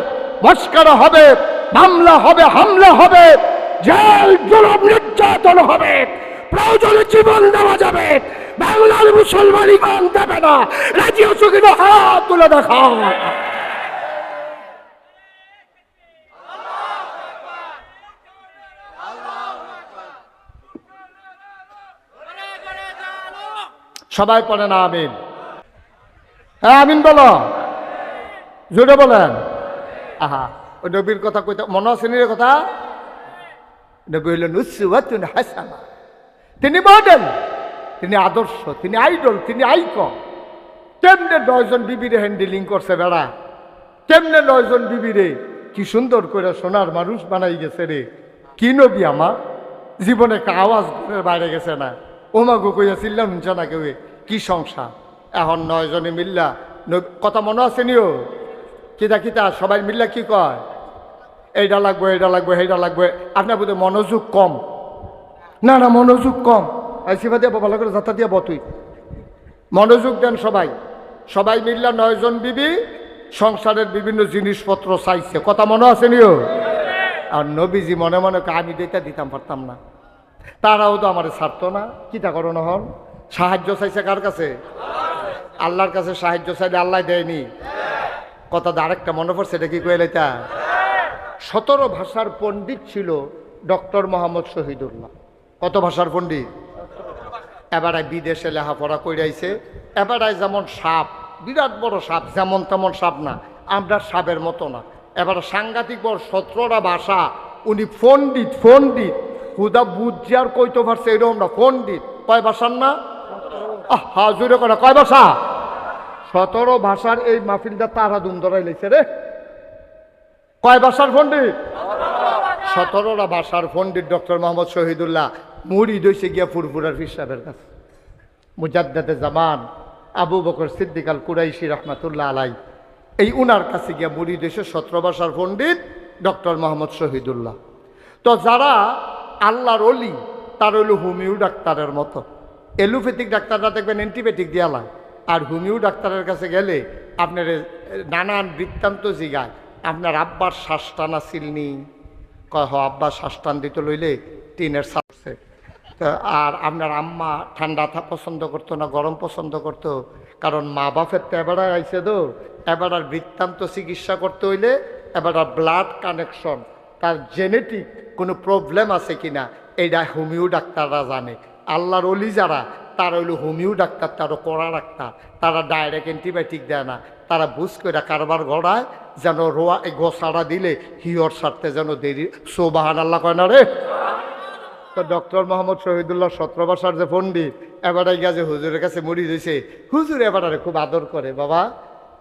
মস্কারা হবে, মামলা হবে, হামলা হবে, জেল জুলুম নির্যাতন হবে, প্রয়োজনে জীবন দেওয়া যাবে। বাংলার মুসলমান ইমান দেবে না। রাজি হচ্ছ কিন্তু হাত তুলে দেখা। সবাই পড়ে না আমিন? হ্যাঁ আমিন বলো, জোরে বলেন। আহা, ওই নবীর কথা কইতে মনে আছে নির কথা? নবী হইলেন উসওয়াতুন হাসানা। তিনি মডেল, তিনি আদর্শ, তিনি আইডল, তিনি আইকন। কেমনে 9 জন বিবিরে হ্যান্ডেলিং করছে বেড়া, কেমনে 9 জন বিবিরে কি সুন্দর করে সোনার মানুষ বানাই গেছে রে। কি নবী আমার জীবনে একটা আওয়াজ ঘরের বাইরে গেছে না। ওমাগো কইয়া চিল্লাম শুনছে না কেউ। কি সংসার এখন 9 জনে মিল্লা কথা মনে আছে নিও। কিতা কিতা সবাই মিল্লা কি কয়? এইটা লাগবে, এইটা লাগবে, এইটা লাগবে। আপনার বোধ মনোযোগ কম। না না মনোযোগ কম। সিফা দিয়া ভালো করে যাত্রা দিয়া বতুই মনোযোগ দেন সবাই। সবাই মিল্লা 9 জন বিবি সংসারের বিভিন্ন জিনিসপত্র চাইছে। কথা মনে আছে নিও। আর নবীজি মনে মনে আমি দিতাম পারতাম না। তারাও তো আমার ছাড়তো না। কিতা করো না হন? সাহায্য চাইছে কার কাছে? আল্লাহর কাছে সাহায্য চাইলে আল্লাহ দেয়নি। কথা আরেকটা মনে পড়ছে, এটা কি কইলে তা 17 ভাষার পণ্ডিত ছিল ডক্টর মোহাম্মদ শহীদুল্লাহ। কত ভাষার পণ্ডিত? এবারে বিদেশে লেখাপড়া কইরাইছে। এবারে যেমন সাপ, বিরাট বড় সাপ, যেমন তেমন সাপ না, আমরা সাপের মতো না। এবারে সাংঘাতিক বড় 17টা ভাষা উনি পণ্ডিত। পণ্ডিত হুদা বুঝছে আর কইতে পারছে এরকম না। পণ্ডিত কয় ভাষার না? হ্যাঁ জুড়ে করে কয় ভাষা? 17 ভাষার এই মাহফিলটা তারা দুম ধরাই লেছে রে। কয় ভাষার পণ্ডিত? 17টা ভাষার পণ্ডিত ডক্টর মোহাম্মদ শহীদুল্লাহ। মুরিদ হইছে গিয়া ফুরফুরার পীর সাহেবের কাছে। মুজাদ্দেদে জামান আবু বকর সিদ্দিক আল কুরাইশি রহমাতুল্লাহ আলাই, এই উনার কাছে গিয়া মুরিদ হইছে 17 ভাষার পণ্ডিত ডক্টর মোহাম্মদ শহীদুল্লাহ। তো যারা আল্লাহর ওলি তার হইল হোমিও ডাক্তারের মতো। এলোপ্যাথিক ডাক্তাররা দেখবেন অ্যান্টিবায়োটিক দিয়ালা, আর হোমিও ডাক্তারের কাছে গেলে আপনার নানান বৃত্তান্ত জিগায়। আপনার আব্বার শ্বাস টানা সিলনি কয় হ আব্বার শ্বাস টান দিতে লইলে টিনের সাপছে। আর আপনার আম্মা ঠান্ডা পছন্দ করতো না গরম পছন্দ করতো, কারণ মা বাপের তো এবার আইসে তো এবার আর বৃত্তান্ত চিকিৎসা করতে হইলে এবার আর ব্লাড কানেকশন, তার জেনেটিক কোনো প্রবলেম আছে কিনা এইটা হোমিও ডাক্তাররা জানে। আল্লাহর অলি যারা তারা হইল হোমিও ডাক্তার, তারও কড়া ডাক্তার। তারা ডাইরেক্ট অ্যান্টিবায়োটিক দেয় না, তারা বুঝ করে কারবার গড়ায় যেন রোয়া গোসাড়া দিলে হিওর সারতে যেন দেরি। সোবাহান আল্লাহ কয় না রে। তো ডক্টর মোহাম্মদ শহীদুল্লাহ 17 ভাষার যে পণ্ডিত এবারে গিয়ে হুজুরের কাছে মুড়ি দিয়েছে। হুজুর এবারে খুব আদর করে। বাবা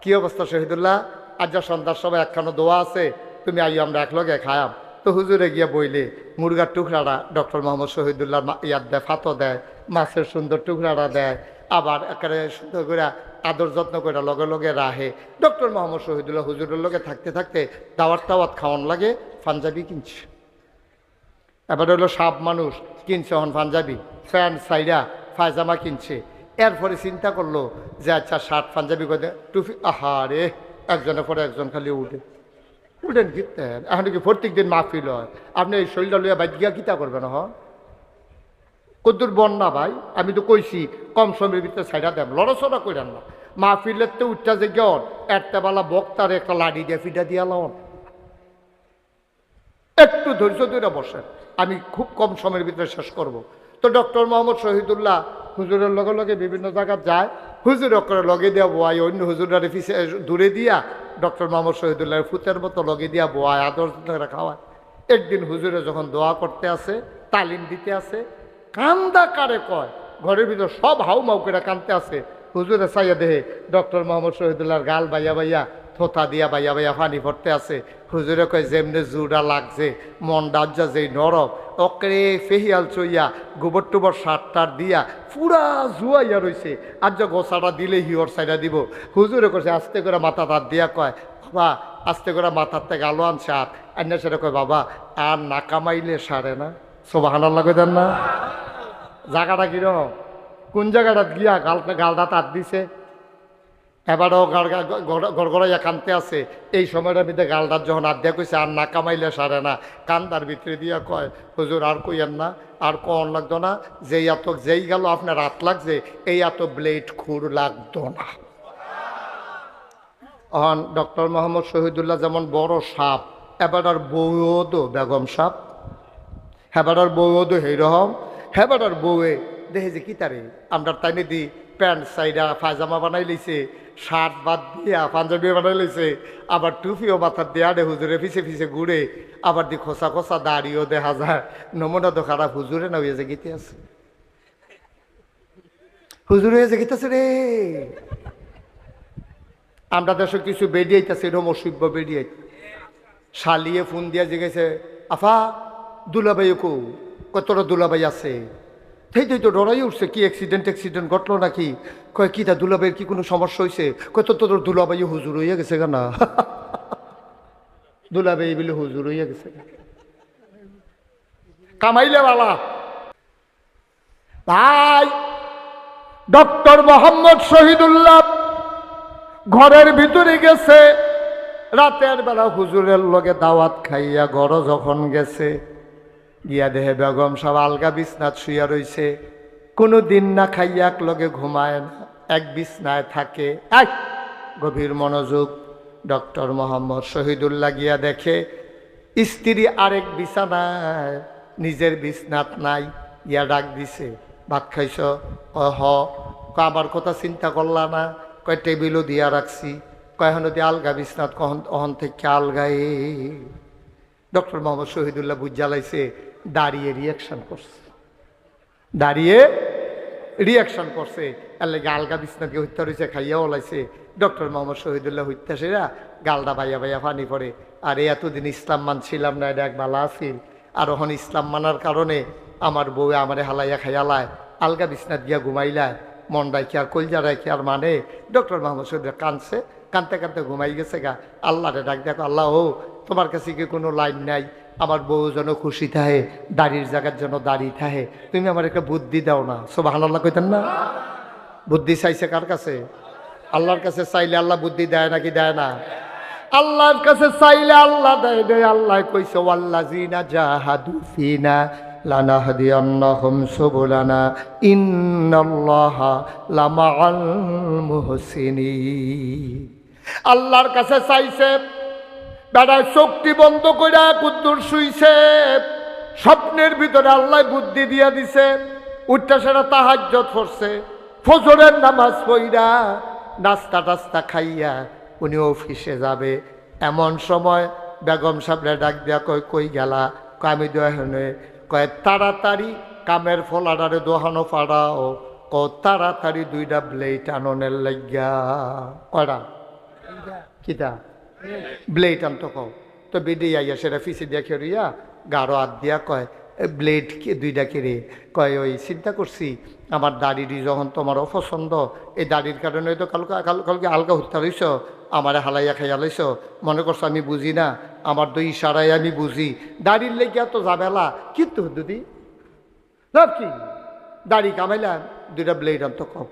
কি অবস্থা শহীদুল্লাহ? আজ যা সন্ধ্যার সময় একখানো দোয়া আছে, তুমি আইও আমরা একলগে খায়াম। তো হুজুরে গিয়া বইলে মুরগার টুকরাটা ডক্টর মোহাম্মদ শহীদুল্লাহ ইয়াদ দেয়, ফাতো দেয়, মাছের সুন্দর টুকরাটা দেয়, আবার একেবারে সুন্দর করে আদর যত্ন করে লগে লগে রাহে। ডক্টর মোহাম্মদ শহীদুল্লাহ হুজুরের লগে থাকতে থাকতে দাওয়াত টাওয়াত খাওয়ান লাগে, পাঞ্জাবি কিনছে। এবার হলো সাপ মানুষ কিনছে হন পাঞ্জাবি, প্যান্ট সাইডা পায়জামা কিনছে। এরপরে চিন্তা করলো যে আচ্ছা শার্ট পাঞ্জাবি করে টুপি। আহারে একজনের পরে একজন খালি উঠেন কীর্তেন। এখন কি প্রত্যেক দিন মাহফিল হয়, আপনি এই শরীরটা লইয়া বাইক গিয়া কিতা করবেন? কদ্দুর বন্যা ভাই, আমি তো কইছি কম সময়ের ভিতরে ছাইড়া দেন, লড়াচড়া করেন না। মাহফিলের তো উঠটা যে গেন একটা বেলা বক্তার একটা লাঠি দিয়ে ফিটা দিয়া লন, একটু ধৈর্য ধরে বসেন, আমি খুব কম সময়ের ভিতরে শেষ করব। তো ডক্টর মোহাম্মদ শহীদুল্লাহ হুজুরের লগে লগে বিভিন্ন জায়গায় যায়, হুজুর করে লগে দিয়া বোয়াই, অন্য হুজুরের পিছিয়ে দূরে দিয়া ডক্টর মোহাম্মদ শহীদুল্লাহ ফুতের মতো লগে দিয়া বোয়ায়, আদর খাওয়ায়। একদিন হুজুরে যখন দোয়া করতে আসে, তালিম দিতে আসে, কান্দা কারে কয়, ঘরের ভিতর সব হাউ মাউ করে কানতে আসে। হুজুরে চাইয়া দেহে ডক্টর মোহাম্মদ শহীদুল্লাহর গাল বাইয়া বাইয়া, থোতা দিয়া বাইয়া বাইয়া পানি ভরতে আছে। হুজুরে কয় যেমনি জুড়া লাগছে, মন ডাজ্জা যেই নরম, অকরে ফেহিয়াল চইয়া গোবর টোবর সারটার দিয়া পুরা জুয়াইয়া রইছে, আর যা গোসাটা দিলে হিওর সাইডা দিব। হুজুরে কইছে আস্তে করে মাথা তার দিয়া কয়, বাবা আস্তে করে মাথার থেকে আলো আন সার আন্না, সেটা কয় বাবা আর না কামাইলে সারে না। সুবহানাল্লাহ কইতেন না? জায়গাটা কিরকম, কোন জায়গাটা গিয়া গালটা তার দিছে, এবারও গড়গড়াইয়া কানতে আছে। এই সময়টার ভিতরে গালটার যখন আড্ডা কইছে আর না কামাইলে সারে না, কান্দার ভিতরে দিয়া কয়, হুজুর আর কইয়েন না, আর কন লাগতো না, যেই এত যেই গেল আপনার রাত লাগছে, এই এত ব্লেড খুর লাগতো না। অহন ডক্টর মোহাম্মদ শহীদুল্লাহ যেমন বড় সাপ, এবারটার বউও তো বেগম সাপ, হেবাটার বউও তো সেইরকম। হেবাটার বউয়ে দেখে যে কি তারে আমরা টাইনে দি প্যান্ট সাইডা পায়জামা বানাই লইছে, শার্ট বাদ দিয়া পাঞ্জাবি বানাই লইছে, আবার টুপিও মাথার দেয়া দে, হুজুরে পিছে পিছে ঘুরে, আবার দি খোসা খোসা দাড়িও দেখা যায়। নমুনা তো খারাপ, হুজুরে না হইয়া যে গীতে আছে, হুজুর হয়ে যে গীতেছে রে। আমরা দেশে কিছু বেরিয়েছে, এরকম অসভ্য বেরিয়ে শালিয়ে ফোন দিয়া জিগেছে, আফা দুলাভাই কো, কতটা দুলাভাই আছে? সেই তো ডরাই উঠছে, কি অ্যাক্সিডেন্ট ঘটলো নাকি? কয় কি তা দুলাভাইয়ের কি কোনো সমস্যা হয়েছে? কত তোর দুলাভাই হুজুর হইয়া গেছে না। দুলাভাই বলে হুজুর হইয়া গেছে, কামাইলে বালা। ভাই ডক্টর মোহাম্মদ শহীদুল্লাহ ঘরের ভিতরে গেছে, রাতের বেলা হুজুরের লগে দাওয়াত খাইয়া ঘর যখন গেছে, গিয়া দেহে বেগম সব আলগা বিছনাত শুইয়া রইছে, কোনো দিন না খাইয়া এক লগে ঘুমায় না, এক বিছনায় থাকে। এক গভীর মনোযোগ, ডক্টর মোহাম্মদ শহীদুল্লাহ গিয়া দেখে স্ত্রী আরেক বিছানায়, নিজের বিছনাত নাই। ইয়া ডাক দিছে, ভাত খাইছ? হ। আমার কথা চিন্তা করলা না? কয় টেবিলও দিয়া রাখছি। কয় হনদি আলগা বিছনাত, অহন থেকে আলগায়ে। ডক্টর মোহাম্মদ শহীদুল্লাহ বুঝ জ্বালাইছে, দাঁড়িয়ে রিয়াকশন করছে, দাঁড়িয়ে রিয়াকশন করছে। এর লাগে আলগা বিছনাকে হত্যা রয়েছে, খাইয়া ওলাইছে। ডক্টর মোহাম্মদ শহীদুল্লাহ হত্যা সেরা গালডা ভাইয়া ভাইয়া পানি পড়ে। আর এতদিন ইসলাম মানছিলাম না, এটা এক বালা আসিল। আর ওখানে ইসলাম মানার কারণে আমার বউ আমারে হালাইয়া খাইয়ালায়, আলগা বিছনাত গিয়া ঘুমাইলায়, মন রাখি আর কলজা রাখি আর মানে। ডক্টর মোহাম্মদ শহীদুল্লাহ কানছে, কানতে কানতে ঘুমাই গেছে গা। আল্লাহরে ডাক দেখো, আল্লাহ ও তোমার কাছে কি কোনো লাইন নাই? আমার বউ যেন খুশি থাহে, দাড়ির জায়গার জন্য দাড়ি থাহে, তুমি আমার একটা বুদ্ধি দাও না। সুবহানাল্লাহ কইতেন না? বুদ্ধি চাইছে কার কাছে? আল্লাহর কাছে চাইলে আল্লাহ বুদ্ধি দেয় নাকি দেয় না? আল্লাহর কাছে চাইলে আল্লাহ দেয় দেয়। আল্লাহ কইছে ওয়াল্লাযিনা জাহাদু ফিনা লানাহদিয়ান্নাহুম সুবুলানা ইন্নাল্লাহা লামাআল মুহসিনিন। আল্লাহর কাছে চাইছে, বেড়ায় চোখটি বন্ধ কইরা কুদ্দুর শুইছে, স্বপ্নের ভিতরে আল্লাহ বুদ্ধি দিয়া দিছে। উঠটা সেটা তাহাজ্জুদ পড়ছে, ফজরের নামাজ পড়া নাস্তা টাস্তা খাইয়া উনি অফিসে যাবে। এমন সময় বেগম সাহেবরা ডাক দিয়া কয়, কই গেলা? কয় আমি দোহানে। কয় তাড়াতাড়ি কামের ফলাডারে দোহানো পাড়াও, ক তাড়াতাড়ি 2টা ব্লেড আননের লাগিয়া। কয়টা? কিতা ব্লেড আনতো কও। তো বেডে আইয়া সেটা ফিসে দেখে রিয়া গাঢ় হাত দিয়া কয়, ব্লেড 2টা কেড়ে। কয় ওই চিন্তা করছি আমার দাড়িটি যখন তোমার অপছন্দ, এই দাড়ির কারণে তো কালকে আলগা হত্যা হইছ, আমার হালাইয়া খাইয়া লাইছ, মনে করছো আমি বুঝি না? আমার তো ইশারায় আমি বুঝি। দাড়ির লেগিয়া তো যাবেলা, কিন্তু দিদি লাভ কি? দাড়ি কামাইলাম, 2টা ব্লেড আনতো কম।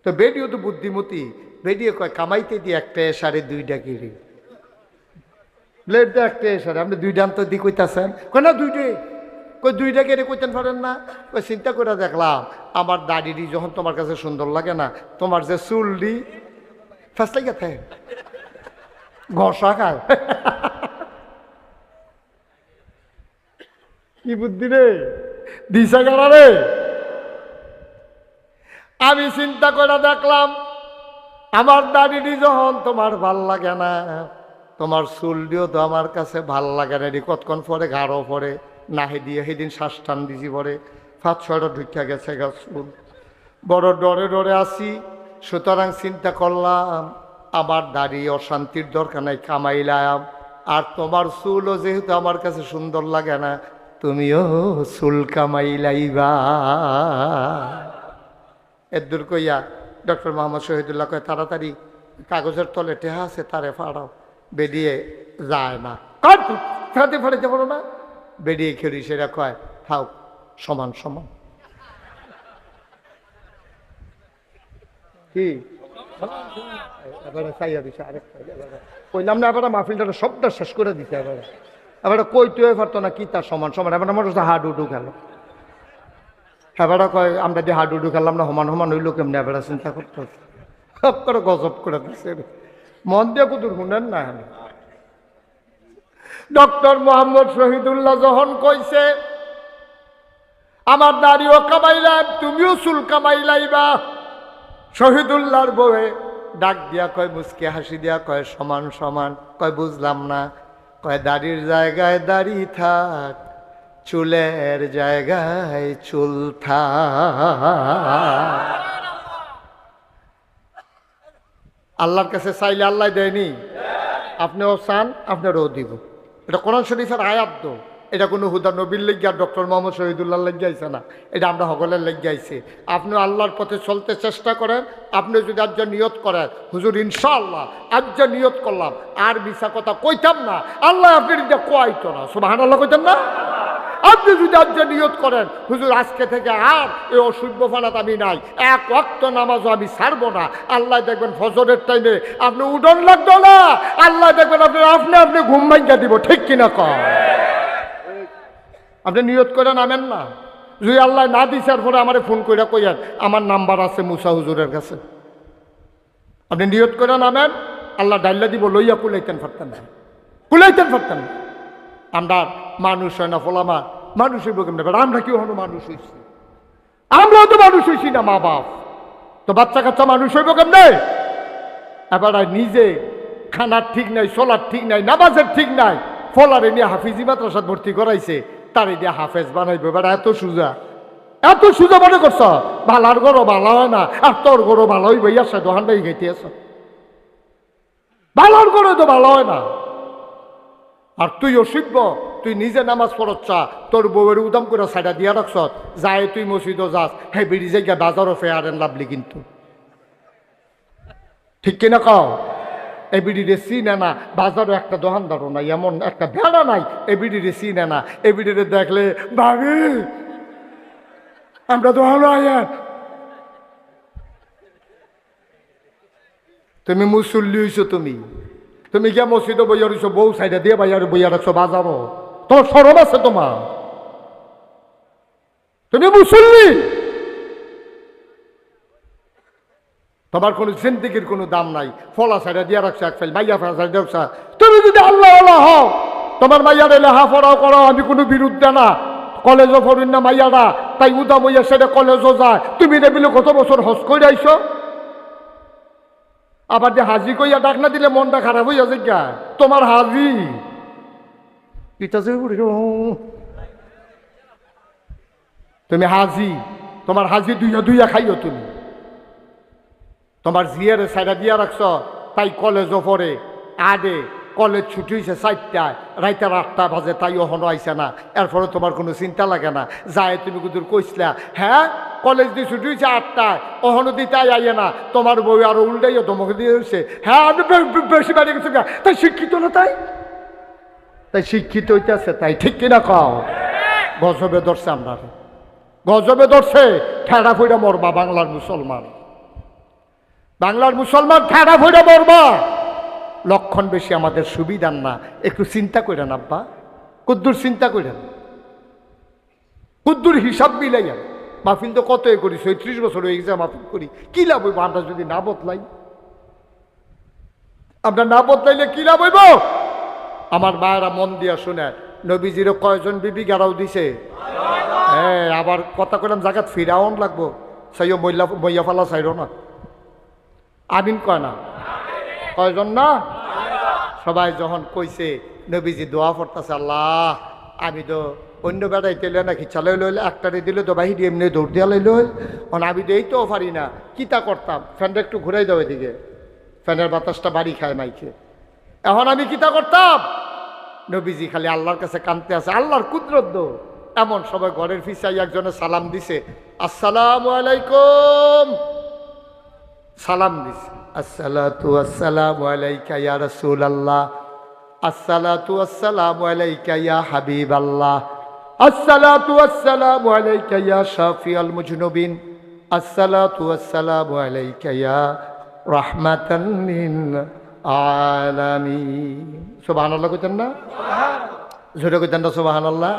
তো বেডিও তো বুদ্ধিমতী, বেরিয়ে কয় কামাইতে দিয়ে একটা সাড়ে 2টা কিরি ব্লেড তো একটা সাড়ে আপনি 2টা তো দি কইতাছেন কয় না 2টে কই 2টা কেড়ে কইতেন পারেন না কই চিন্তা করে দেখলাম আমার দাড়িটি যখন তোমার কাছে সুন্দর লাগে না তোমার যে চুলটি ফার্স্ট লাগে থাকে ঘষা খায় কি বুদ্ধি রে দিশা গেলা রে আমি চিন্তা করে দেখলাম আমার দাড়িটি যখন তোমার ভাল লাগে না তোমার চুলটিও তো আমার কাছে ভাল লাগে না কতক্ষণ পরে গাঢ় পরে নাহে দিয়ে সেদিন শ্বাস টান দিছি পরে 5-6টা ঢুকিয়া গেছে গা চুল বড় ডরে ডরে আসি সুতরাং চিন্তা করলাম আমার দাড়ি অশান্তির দরকার নাই কামাইলাম আর তোমার চুলও যেহেতু আমার কাছে সুন্দর লাগে না তুমিও চুল কামাইলাইবা এদূর কইয়া ডক্টর মোহাম্মদ শহীদুল্লাহ কয় তাড়াতাড়ি কাগজের তলে টেহা আছে তারে ফাড়াও বেরিয়ে যায় না ফেরাতে ফেরাতে পারো না বেরিয়ে খেলি সেটা কয় থাও সমান সমান কি এবারে চাইয়া দিছে আরেকটা কইলাম না এবার মাহফিলটা সবটা শেষ করে দিতে এবারে এবারে কইতেও পারতো না কি তার সমান সমান এবার আমার হাডুডু খেলো এবারে কয় আমরা যে হাডুডু খেললাম না সমান সমান হইলো কেমনি এবারে চিন্তা করতে সব করে গজব করে দিচ্ছে মন দিয়ে কুতুর শুনেন না ডক্টর মোহাম্মদ শহীদুল্লাহ যখন কইছে আমার দাড়িও কামাইলাম তুমিও চুল কামাইলাইবা শহীদুল্লাহর বউয়ে ডাক দিয়া কয় মুচকে হাসি দিয়া কয় সমান সমান কয় বুঝলাম না কয় দাড়ির জায়গায় দাড়ি থাক চুলের জায়গায় চুল থাক আল্লাহর কাছে চাইলে আল্লাহ দেয়নি আপনিও চান আপনারও দিব এটা কোরআন শরীফের আয়াত তো এটা কোনো হুদা নবীর লেগে আর ডক্টর মোহাম্মদ শহীদুল্লাহ লেগে আইছে না এটা আমরা সকলের লেগে আইছে আপনি আল্লাহর পথে চলতে চেষ্টা করেন আপনি যদি আজ নিয়ত করেন হুজুর ইনশাআল্লাহ আজ নিয়ত করলাম আর মিছা কথা কইতাম না আল্লাহ আপনি কোয়াইতো না সুবহানাল্লাহ কইতাম না আপনি যদি আজ নিয়ত করেন হুজুর আজকে থেকে আর এই অশুভ ফানাত আমি নাই এক ওয়াক্ত নামাজও আমি ছাড়বো না আল্লাহ দেখবেন ফজরের টাইমে আপনি উডন লাগতো না আল্লাহ দেখবেন আপনি ঘুম ভাঙ্গা দিব ঠিক কিনা কর আপনি নিয়ত করে নামেন না যদি আল্লাহ না দিছার পরে আমার ফোন করে কইয়ান আমার নাম্বার আছে মুসা হুজুরের কাছে আপনি নিয়ত করে নামেন আল্লাহ ডাইল্লা দিব লইয়া কুলাইতেন পারতেন না কুলাইতেন পারতেন না আমরা মানুষ হয় না ফলামা মানুষ হইব কেমন আমরা কি হনো মানুষ হইছি আমরাও তো মানুষ হইছি না মা বাপ তো বাচ্চা কাচ্চা মানুষ হইব কেমনে এবার নিজে খানার ঠিক নাই চলার ঠিক নাই নামাজের ঠিক নাই ফলারে নিয়ে হাফিজি মাদ্রাসাত ভর্তি করাইছে তার দিয়ে হাফেজ বানাইবে বেড়া এত সুজা মনে করছ ভালার গরো ভালো হয় না আর তোর গরো ভালো হইবে ইয়ার দোহান বাই খাইতে আস ভালার গরো তো ভালো হয় না আর তুই অসিব্য তুই নিজে নামাজ পড়ছ তোর বউয়ের উদাম করে সাইডা দিয়া রাখছ যায় তুই মসজিদও যাস হে বেরিয়ে যাই গিয়া বাজারও ফেয়ার এন্ড লাভলি কিন্তু ঠিক কিনা কও এবিডিরে চিনে না বাজারও একটা দোকানদারও নাই এমন একটা ভেড়া নাই এবিডিরে চিনে না এবিডিরে দেখলে ভাবি আমরা তো ভালো আয়ার তুমি মুসল্লি হইছো তুমি গিয়া মসজিদও বইয়া রইছো বউ সাইডে দিয়ে বাইয়ার বইয়া রাখছো বাজারও তোমার সরম আছে তোমার তুমি মুসল্লি তোমার কোনো জিন্দিগির কোনো দাম নাই ফলা সাইডে দিয়ে রাখছো এক ফাইল মাইয়া ফেলা সাইডে রাখছা তুমি যদি আল্লাহ হও তোমার মাইয়ার লেহা পড়াও করো আমি কোনো বিরুদ্ধে না কলেজও পড়ুন না মাইয়ারা তাই উদাম হইয়া সেটা কলেজও যায় তুমি নেবিলে কত বছর হজ করে আইছো আবার যে হাজি কইয়া ডাক না দিলে মনটা খারাপ হইয়া যায় তোমার হাজি তুমি হাজি তোমার হাজি দুইয়া খাইও তুমি তোমার জিয়ারে সাইডা দিয়া রাখছ তাই কলেজও পড়ে আডে কলেজ ছুটি হয়েছে 4টায় রাইতের 8টা বাজে তাই ওহনো আইসে না এরপরে তোমার কোনো চিন্তা লাগে না যায় তুমি কুদুর কইসলা হ্যাঁ কলেজ দিয়ে ছুটি হয়েছে 8টায় ওহনো দিতে আইয়ে না তোমার বউ আরো উল্টাইও তোমাকে দিয়ে হচ্ছে হ্যাঁ আমি বেশি বাড়ি গেছি তাই শিক্ষিত না তাই শিক্ষিত হইতেছে তাই ঠিক কিনা কও গজবে ধরছে আমরা গজবে ধরছে ঠেড়া ফইরা মরবা বাংলার মুসলমান বাংলার মুসলমান ঠাড়া ভরে মরবা, লক্ষণ বেশি আমাদের সুবিধার না। একটু চিন্তা করেন আব্বা, কুদ্দুর চিন্তা করেন, কুদ্দুর হিসাব মিলাইয়া। মাহফিল তো কত করি, ৩৬ বছর হয়ে গেছে মাহফিল করি, কি লাভ হইব আমরা যদি না বদলাই? আমরা না বদলাইলে কি লাভ হইব? আমার মায়েরা মন দিয়া শুনে, নবীজিরও কয়জন বিবি গারাও দিছে? হ্যাঁ, আবার কথা কইলাম জায়গাত ফিরাউন লাগবো, সাইও মইয়া ফালা চাইর না। আমিন কয় না? কয়জন না? সবাই যখন কইছে, নবীজি দোয়া পড়তেছে, আল্লাহ আমি তো অন্য বেড়াইতে নাকি চালাই লইলে একটারে দিলে তো বাহির এমনি দৌড় দিয়া লইল, আমি তো এইটাও পারি না, কিতা করতাম? ফ্যানটা একটু ঘুরাই দাও এদিকে, ফ্যানের বাতাসটা বাড়ি খায় মাইকে। এখন আমি কিতা করতাম? নবীজি খালি আল্লাহর কাছে কাঁদতে আছে, আল্লাহর কুদরত দো। এমন সবাই ঘরের পিছাই একজনে সালাম দিছে, আসসালামু আলাইকুম, সালাম দিছে, আসসালাতু আসসালামু আলাইকা ইয়া রাসূলুল্লাহ, আসসালাতু আসসালামু আলাইকা ইয়া হাবিবাল্লাহ, আসসালাতু আসসালামু আলাইকা ইয়া শাফিউল মুজনুবিন, আসসালাতু আসসালামু আলাইকা ইয়া রাহমাতান লিল আলামিন। সুবহানাল্লাহ কইতেন না? জোরে কইতেন না সুবহানাল্লাহ?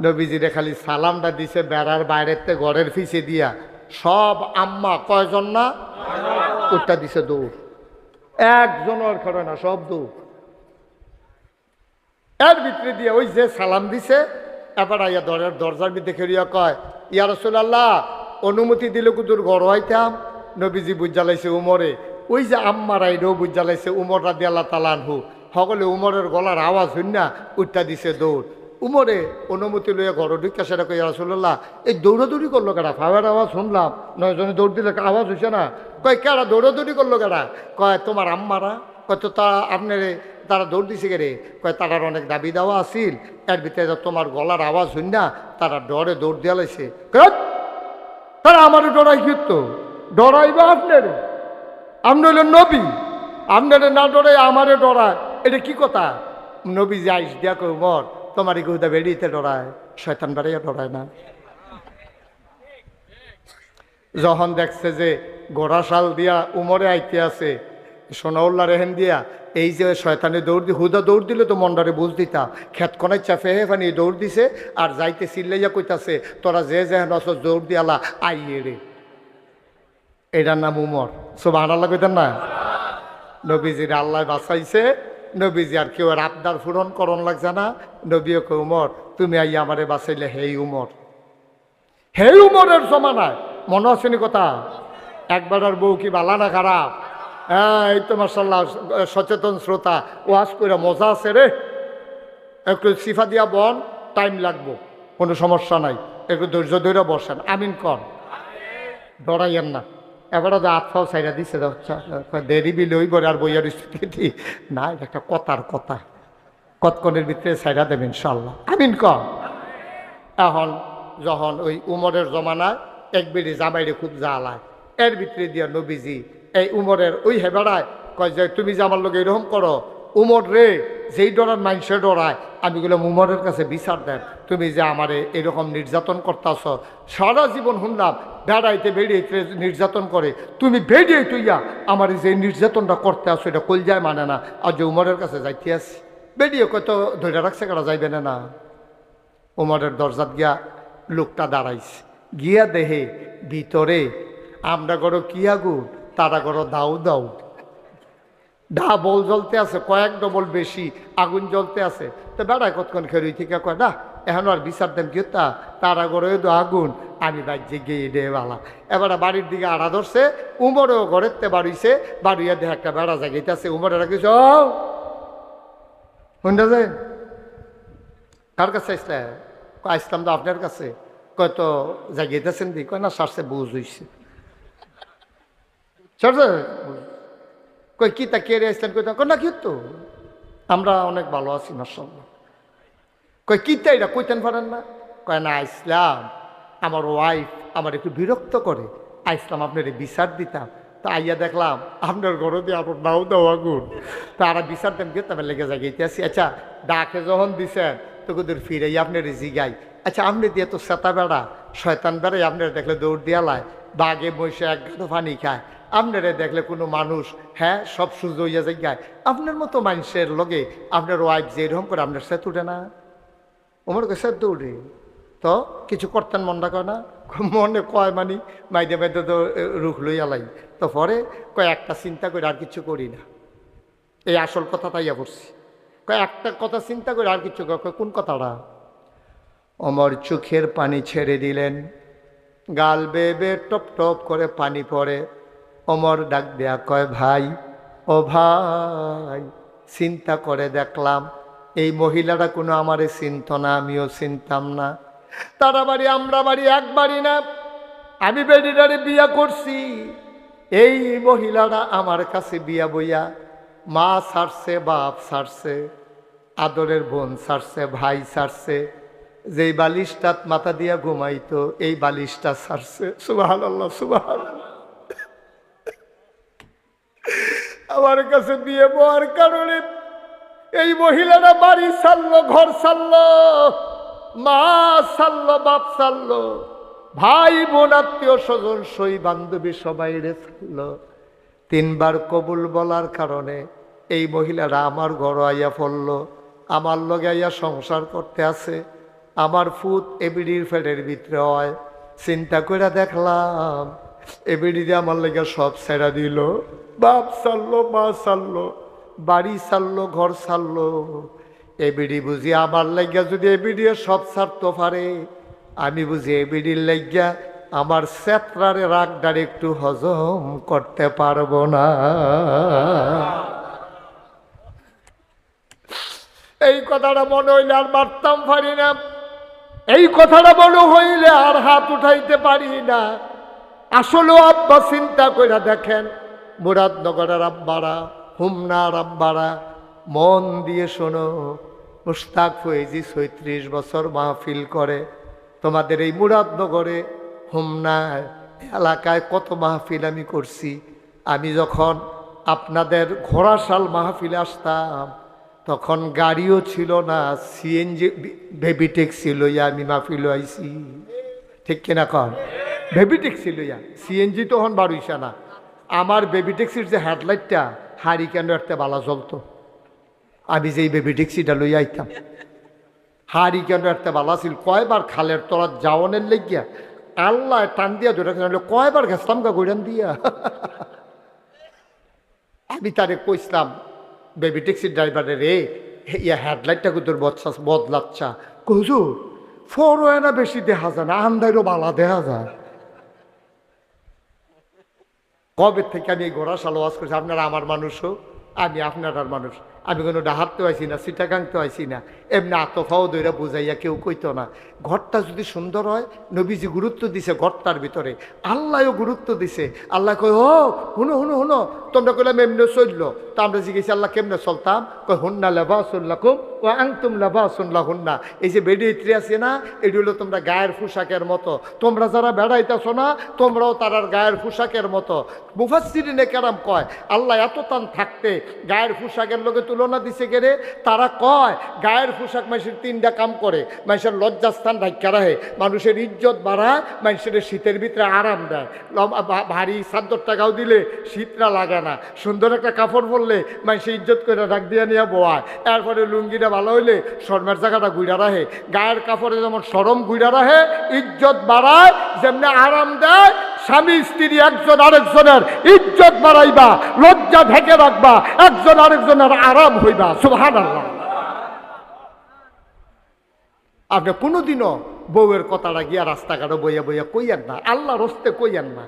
নবীজিরে খালি সালামটা দিছে বেড়ার বাইরেতে ঘরের পিছে দিয়া, সব আম্মা কয়জন না ওটা দিছে দৌড়, একজনের করে না, সব দৌড়। এর ভিতরে দিয়ে ওই যে সালাম দিছে, এবার আইয়া দরজার ভিতরে খেলিয়া কয়, ইয়া রাসূলুল্লাহ অনুমতি দিলে কুদুর ঘর হইতাম। নবীজি বুঝালাইছে উমরে, ওই যে আম্মার আইডও বুঝালাইছে উমর রাদিয়াল্লাহু তাআলা আনহু, সকলে উমরের গলার আওয়াজ শুননা উঠটা দিছে দৌড়। উমরে অনুমতি লইয়া ঘর ঢুকা সেটা কই, ইয়া রাসূলুল্লাহ এই দৌড়াদৌড়ি করলো কেডা? ফাওয়ার আওয়াজ শুনলাম, 9 জনে দৌড় দিলে আওয়াজ হইছে না। কয় কেডা দৌড়াদৌড়ি করলো কেডা? কয় তোমার আম্মারা। কয় তো তা আপনারে তারা দৌড় দিছে কে রে? কয় তারার অনেক দাবি দেওয়া আসিল, এর ভিতরে তোমার গলার আওয়াজ শুন না তারা ডরে দৌড় দিয়া লাইছে। তারা আমারে ডরাই কিন্তু ডরাইবা আপনারে, আপনি হলেন নবী, আপনারে না ডরাই আমারে ডরায়, এটা কি কথা? নবী যে আইস দিয়া কই, উমর তোমার এই গুদা বেড়িতে ডরায়, শয়তান বেড়াইয়া ডরায় না। যখন দেখছে যে গোড়াশাল দিয়া উমরে আইতে আছে, সোনাউল্লা রেহেন দিয়া, এই যে শয়তানে দৌড় দি হুদা দৌড় দিলে তো মন্ডারে বুঝ দিতাম, খেত কনায় চাপে ফানি দৌড় দিছে, আর যাইতে চিল্লাইয়া কইতাছে তোরা যে নস দৌড় দিয়ালা আইয়ে রে। এটার নাম উমর। সুবহানাল্লাহ কইতেন না? নবীজির আল্লাহ বাঁচাইছে, নবীজি আর কেউ আর আবদার পূরণ করন লাগছে না। নবীও কে উমর তুমি আইয়া আমারে বাঁচাইলে, হেই উমর, হেই উমরের জমানায় মনে আসেনি কথা? একবার আর বউ কি বালা না খারাপ? হ্যাঁ, এই তো মাশাআল্লাহ সচেতন শ্রোতা, ওয়াজ কইরা মজা আছে রে, একটু সিফা দিয়া বন, টাইম লাগবো, কোনো সমস্যা নাই, একটু ধৈর্য ধৈর্য বসেন। আমিন কর, ডরাইয়েন না। এবারে তো আতফাও সাইডা দিছে, দেরি বিল ওই বলে আর বইয়ার স্থিতি না, এটা একটা কথার কথা, কতক্ষণের ভিতরে সাইডা দেবেন ইনশাল্লাহ। আমিন কর। এখন যখন ওই উমরের জমানায় এক বেড়ি জামাইরে খুব জ্বালায়, এর ভিতরে দিয়া নবীজি এই উমরের ওই হেবেড়ায় কয় যে তুমি যে আমার লোক এরকম করো, উমর রে যেই ডরার মানুষের ডরায়, আমি বললাম উমরের কাছে বিচার দেন, তুমি যে আমারে এরকম নির্যাতন করতেছ, সারা জীবন শুনলাম বেড়াইতে বেরিয়েতে নির্যাতন করে, তুমি বেরিয়ে তুইয়া আমার যে নির্যাতনটা করতে আসো এটা কল যায় মানে না, আর যে উমরের কাছে যাইতে আসি, বেরিয়ে কত ধৈর্য রাখছে কারা যাইবে না। উমরের দরজাত গিয়া লোকটা দাঁড়াইছে, গিয়া দেহে ভিতরে আমরা করো কি আগুন, তারা করো দাউ দাউ, ডাবল জ্বলতে আছে, কয়েক ডবল বেশি আগুন জ্বলতে আছে। তো বেড়ায় কতক্ষণ খেয়ে থেকে কয় না এখন আর বিচার দেন কি তারা করে তো আগুন, আমি বাজ্যে গিয়ে দে বালা। এবারে বাড়ির দিকে আড়া ধরছে, উমরেও ঘরের তে বাড়িছে, বাড়িয়া দেখে একটা বেড়া জাগিতেছে, উমরে রাখিস শুনতে যায় কার কাছে আসলে? আসলাম তো আপনার কাছে। কয় তো জাগিয়েতেছেন দি? কয় না সারছে বুঝ হইছে। কই কি তা কে রে আসলেন? কই না কি তো আমরা অনেক ভালো আছি মাশাআল্লাহ। কই কি তা এটা কইতেন পারেন না? কয় না ইসলাম আমার ওয়াইফ আমার একটু বিরক্ত করে, আইসলাম আপনার বিচার দিতাম, তা আইয়া দেখলাম আপনার ঘরে দিয়ে আপনার নাও দাও আগুন, তা আর বিচার দেন গিয়ে তবে লেগে জাগাইতে আসি। আচ্ছা ডাকে যখন দিছেন তো কুদুর ফিরে আপনার জিগাই, আচ্ছা আপনি দিয়ে তো সেতা বেড়া শয়তান বেড়াই আপনার দেখলে দৌড় দিয়ালায়, বাঘে বসে এক গাঁটো পানি খায়, আপনারা দেখলে কোনো মানুষ হ্যাঁ সব সূর্য হইয়া যায়, আপনার মতো মানুষের লগে আপনার ওয়াইফ যে এরকম করে আপনার সাথে উঠে না, ওমর কে সাথে উঠে তো কিছু করতেন মনটা কয় না, মনে কয় মানি মাইদে মাইদে তো রুখ লইয়া লাই, তো পরে কয় একটা চিন্তা করে আর কিছু করি না। এই আসল কথা তাইয়া পড়ছি, কয় একটা কথা চিন্তা করে আর কিছু কোন কথাটা? ওমর চোখের পানি ছেড়ে দিলেন, গাল বেবে টপ টপ করে পানি পড়ে। ওমর ডাক দেয়া কয় ভাই, ও ভাই, চিন্তা করে দেখলাম এই মহিলারা কোনো আমারে চিনত না, আমিও চিনতাম না। তারা বাড়ি আমরা বাড়ি এক বাড়ি না, আমি বেডিটারে বিয়া করছি, এই মহিলারা আমার কাছে বিয়া বইয়া মা ছাড়ছে, বাপ ছাড়ছে, আদরের বোন ছাড়ছে, ভাই ছাড়ছে, যেই বালিশটাত মাথা দিয়া ঘুমাইতো এই বালিশটা ছাড়ছে। সুবহানাল্লাহ, সুবহানাল্লাহ। আমার কাছে বিয়ে বউয়ার কারণে এই মহিলারা বাড়ি ছাড়লো, ঘর ছাড়লো, মা ছাড়লো, বাপ ছাড়লো, ভাই বোন আত্মীয় স্বজন সই বান্ধবী সবাই রে ছাড়লো। তিনবার কবুল বলার কারণে এই মহিলারা আমার ঘর আইয়া পড়লো, আমার লগে আইয়া সংসার করতে আছে। আমার ফুট এবিডির ফেটের ভিতরে হয়। চিন্তা করে দেখলাম এবিডিতে আমার লেগে সব ছেড়া দিল, বাপ ছাড়লো, মা ছাড়লো, বাড়ি ছাড়লো, ঘর ছাড়লো। এবিডি বুঝি আমার লাগিয়া যদি এবিডি সব ছাড়তে পারে, আমি বুঝি এবিডির লাগিয়া আমার সেত্রারে রাগডার একটু হজম করতে পারবো না। এই কথাটা মনে হইলে আর মারতাম পারি না, এই কথাটা মনে হইলে আর হাত উঠাইতে পারি না। আসলেও আব্বা চিন্তা করে দেখেন, মুরাদনগরের আব্বারা, হুমনার আব্বারা, মন দিয়ে শোনো, মুশতাক ফয়েজি ৩৬ বছর মাহফিল করে। তোমাদের এই মুরাদনগরে হুমনায় এলাকায় কত মাহফিল আমি করছি। আমি যখন আপনাদের ঘোড়াশাল মাহফিলে আসতাম তখন গাড়িও ছিল না, সিএনজি বেবি ট্যাক্সি লইয়া আমি মাহফিল আইছি, ঠিক কিনা কন? বেবি ট্যাক্সি লইয়া, সিএনজি তখন বাড়ুইছে না। আমার বেবি ট্যাক্সির যে হেডলাইটটা হারিকেন একটা বালা জ্বলতো, আমি যেই বেবি ট্যাক্সিটা লইয়া আইতাম হারিকেন একটা বালা ছিল। কয়বার খালের তলার যাওয়ানের লেগিয়া আল্লাহ টান দিয়া ধরে কয়বার গেছলাম গা গৈরান দিয়া। আমি তারে কইসলাম বেবি ট্যাক্সির ড্রাইভারে, রে ইয়া হেডলাইটটা তোর বদলাচ্ছা, হুজুর ফরোয়ানা বেশি দেখা যায় না, আন্দাইরও বালা দেখা যায়। কবে থেকে আমি এই ঘোড়াশাল ওয়াজ করছি, আপনারা আমার মানুষও, আমি আপনার মানুষ। আমি কোনো ডাহাততে আইছি না, সিটাগাংতে আইছি না, এমনি আতফাও দইরা বুঝাইয়া কেউ কইতো না। ঘরটা যদি সুন্দর হয়, নবীজি গুরুত্ব দিছে ঘরটার ভিতরে, আল্লাহও গুরুত্ব দিছে। আল্লাহ কই, ও হুনো হুনো হুনো, তোমরা কইলাম এমনি চললো, তা আমরা জিজ্ঞেস আল্লাহ কেমনে চলতাম? কই হুন্না লাবাসুন লাকুম ওয়া আনতুম লাবাসুন লাহুন্না। এই যে বেডিত্রি আছে না, এটি হলো তোমরা গায়ের পোশাকের মতো, তোমরা যারা বেড়াইতেছ না তোমরাও তারার গায়ের পোশাকের মতো। মুফাসসিরিনে কেরাম কয় আল্লাহ এত টান থাকতে গায়ের পোশাকের লোকে তুলনা দিছে গেলে, তারা কয় গায়ের পোশাক মানুষের তিনটা কাম করে, মানুষের লজ্জাস্থান ঢাকা রাখে, মানুষের ইজ্জত বাড়ায়, মানুষের শীতের ভিতরে আরাম দেয়। ভারী চাদর টাকাও দিলে শীতটা লাগে না, সুন্দর একটা কাপড় পরলে মানুষের ইজ্জত করে ডাক দিয়ে নিয়ে বোয়ায়। এরপরে লুঙ্গিটা ভালো হইলে শরমের জায়গাটা গুইড়া রাখে, গায়ের কাপড়ে যেমন শরম গুইড়া রাখে, ইজ্জত বাড়ায়, যেমনি আরাম দেয়। স্বামী স্ত্রী একজন আরেকজনের ইজ্জত বাড়াইবা, লজ্জা ঢেকে রাখবা, একজন আরেকজনের আরাম হইবা। সুবহানাল্লাহ। আপনি কোনোদিনও বউয়ের কথাটা গিয়া রাস্তাঘাটে বইয়া বইয়া কইয়েন না, আল্লাহ রস্তে কইয়েন না,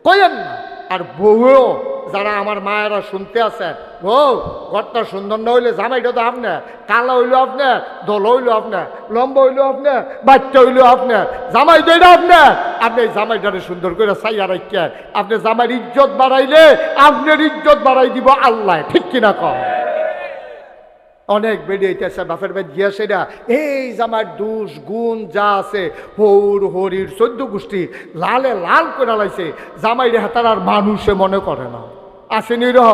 কইয়েন না। আর বউও যারা আমার মায়েরা শুনতে আছেন, বউ ঘরটা সুন্দর না হইলে জামাইটা তো আপনার, কালা হইলো আপনার, দল হইলো আপনার, লম্বা হইলো আপনার, বাচ্চা হইলো আপনার, জামাই তো এটা আপনার। আপনি জামাইটারে সুন্দর করে চাইয়া রাখেন, আপনি জামাইয়ের ইজ্জত বাড়াইলে আপনার ইজ্জত বাড়াই দিব আল্লাহ, ঠিক কিনা কম? অনেক বেরিয়েছে বাপের বাড়ি গিয়া সেটা এই জামার দোষ গুণ যা আছে হৌর হরির 14 গোষ্ঠী লালে লাল করে লাইছে, জামাই রেহা তার আর মানুষে মনে করে না, আসেনি রহ।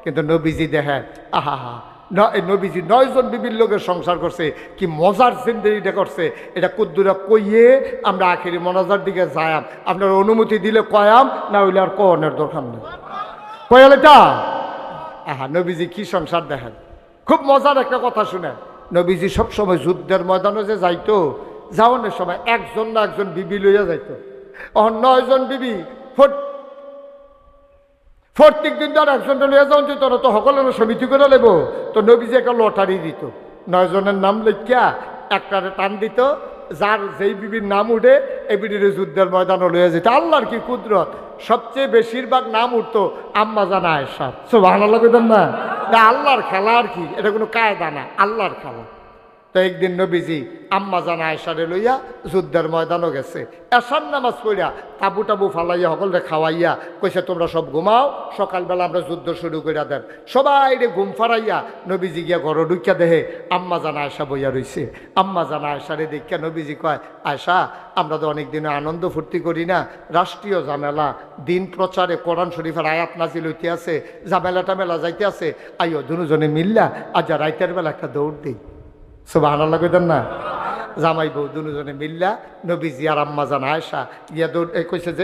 কিন্তু নবীজি দেখেন, আহা হা নবীজি 9 জন বিবির লোকের সংসার করছে। কি মজার জিন্দেগিটা করছে, এটা কুদ্দুরা কইয়ে আমরা আখেরি মনাজার দিকে যায়াম। আপনার অনুমতি দিলে কয়াম, না হইলে আর কনের দরকার নেই। কয়ালেটা আহা, নবীজি কি সংসার দেখেন। খুব মজার একটা কথা শুনেন, নবীজি সবসময় যুদ্ধের ময়দানে যে যাইতো, যাওয়ানোর সময় একজন না একজন বিবি লইয়া যাইতো। 9 জন বিবি প্রত্যেক দিন তো আর একজনটা লইয়া যাওয়া যেত না, তো সকলের সমিতি করে নেব। তো নবীজি একটা লটারি দিত, 9 জনের নাম লিখিয়া একটারে টান দিত, যার যেই বিবির নাম উঠে এই বিবির যুদ্ধের ময়দানে লইয়া যেত। আল্লাহর কি কুদরত, সবচেয়ে বেশিরভাগ নাম উঠতো আম্মা জানা আয়েশা। সুবহানাল্লাহ কইতেন না? আল্লাহর খেলা আর কি, এটা কোনো কায়দা না, আল্লাহর খেলা। তো একদিন নবীজি আম্মা জানা আয়েশারে লইয়া যুদ্ধের ময়দানও গেছে। এশার নামাজ পড়িয়া তাবু টাবু ফালাইয়া সকলরে খাওয়াইয়া কইছে তোমরা সব ঘুমাও, সকালবেলা আমরা যুদ্ধ শুরু করিয়া দেন। সবাই রে ঘুম ফারাইয়া নবীজি গিয়া ঘর ঢুকিয়া দেহে আম্মা জানা আয়েশা বইয়া রইছে। আম্মা জানা আয়েশারে দেখিয়া নবীজি কয়, আয়েশা আমরা তো অনেক দিনে আনন্দ ফুর্তি করি না, রাষ্ট্রীয় ঝামেলা, দিন প্রচারে কোরআন শরীফের আয়াত নাজিল হইতে আছে, ঝামেলা টামেলা যাইতে আছে, আইও দুজনে মিল্লা আজ রাইতের বেলা একটা দৌড় দিই। সুবহানাল্লাহ কইতেন না? জামাই বউ দুজনে মিল্লা নবীজি আর আম্মা জান আয়েশা গিয়া দৌড় কইছে যে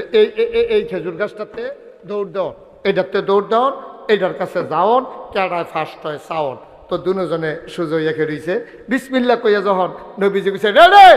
এই খেজুর গাছটাতে দৌড় দেন, এইটাতে দৌড় দেন, এইটার কাছে যাওন, কেডায় ফার্স্ট হয় চাওন। তো দুজনে সুজো ইয়াকে রইছে। বিসমিল্লাহ কইয়া যখন নবীজি কইছে রে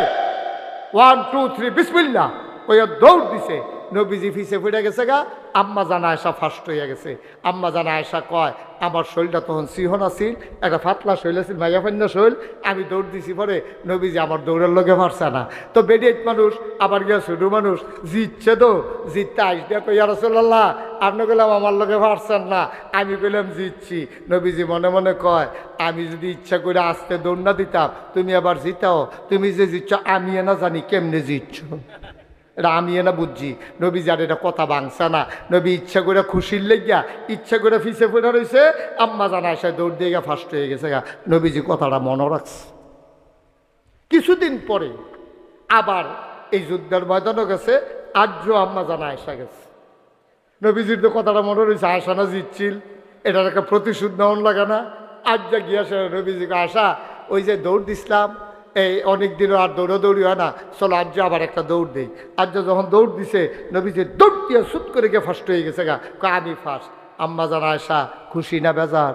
1 2 3 বিসমিল্লাহ কইয়া দৌড় দিছে। নবীজি ফিসে ফুটে গেছে গা, আম্মা জানা আয়েশা ফার্স্ট হইয়া গেছে। আম্মা জানা আয়েশা কয়, আমার শরীরটা তখন সিহন আছিল, একটা ফাতলা শৈল আছিল, মাইয়া ফান্না শৈল, আমি দৌড় দিছি পরে নবীজি আমার দৌড়ের লগে পারছে না। তো বেডিয়েট মানুষ আবার গিয়া ছোট মানুষ জিতছে, তো জিততে আইস দিয়া কই ইয়া রাসূলুল্লাহ আপনি কইলাম আমার লগে পারছেন না, আমি কইলাম জিতছি। নবীজি মনে মনে কয়, আমি যদি ইচ্ছা করে আসতে দৌড় না দিতাম তুমি আবার জিতাও, তুমি যে জিতছ আমি না জানি কেমনে জিতছ, এটা আমি না বুঝছি। নবী যার এটা কথা ভাঙছে না, নবী ইচ্ছা করে খুশির লেগিয়া ইচ্ছা করে ফিসে ফুটে রয়েছে। আম্মা জানা আয়েশা দৌড় দিয়ে গা ফার্স্ট হয়ে গেছে গা। নবীজি কথাটা মনে রাখছে। কিছুদিন পরে আবার এই যুদ্ধের ময়দানও গেছে, আজও আম্মা জানা আয়েশা গেছে। নবীজির তো কথাটা মনে রয়েছে, আয়েশা না জিতছিল, এটার একটা প্রতিশোধ নেওয়ান লাগে না। আজ যা গিয়েছে নবীজিকে, আশা ওই যে দৌড় দিছিলাম এই অনেক দিনও আর দৌড়াদৌড়ি হয় না, চলো আজ আবার একটা দৌড় দিই। আজ যখন দৌড় দিছে নবীজি দৌড় দিয়ে সুত করে গিয়ে ফার্স্ট হয়ে গেছে গা, আমি ফার্স্ট। আম্মা জানা আয়েশা খুশি না বেজার,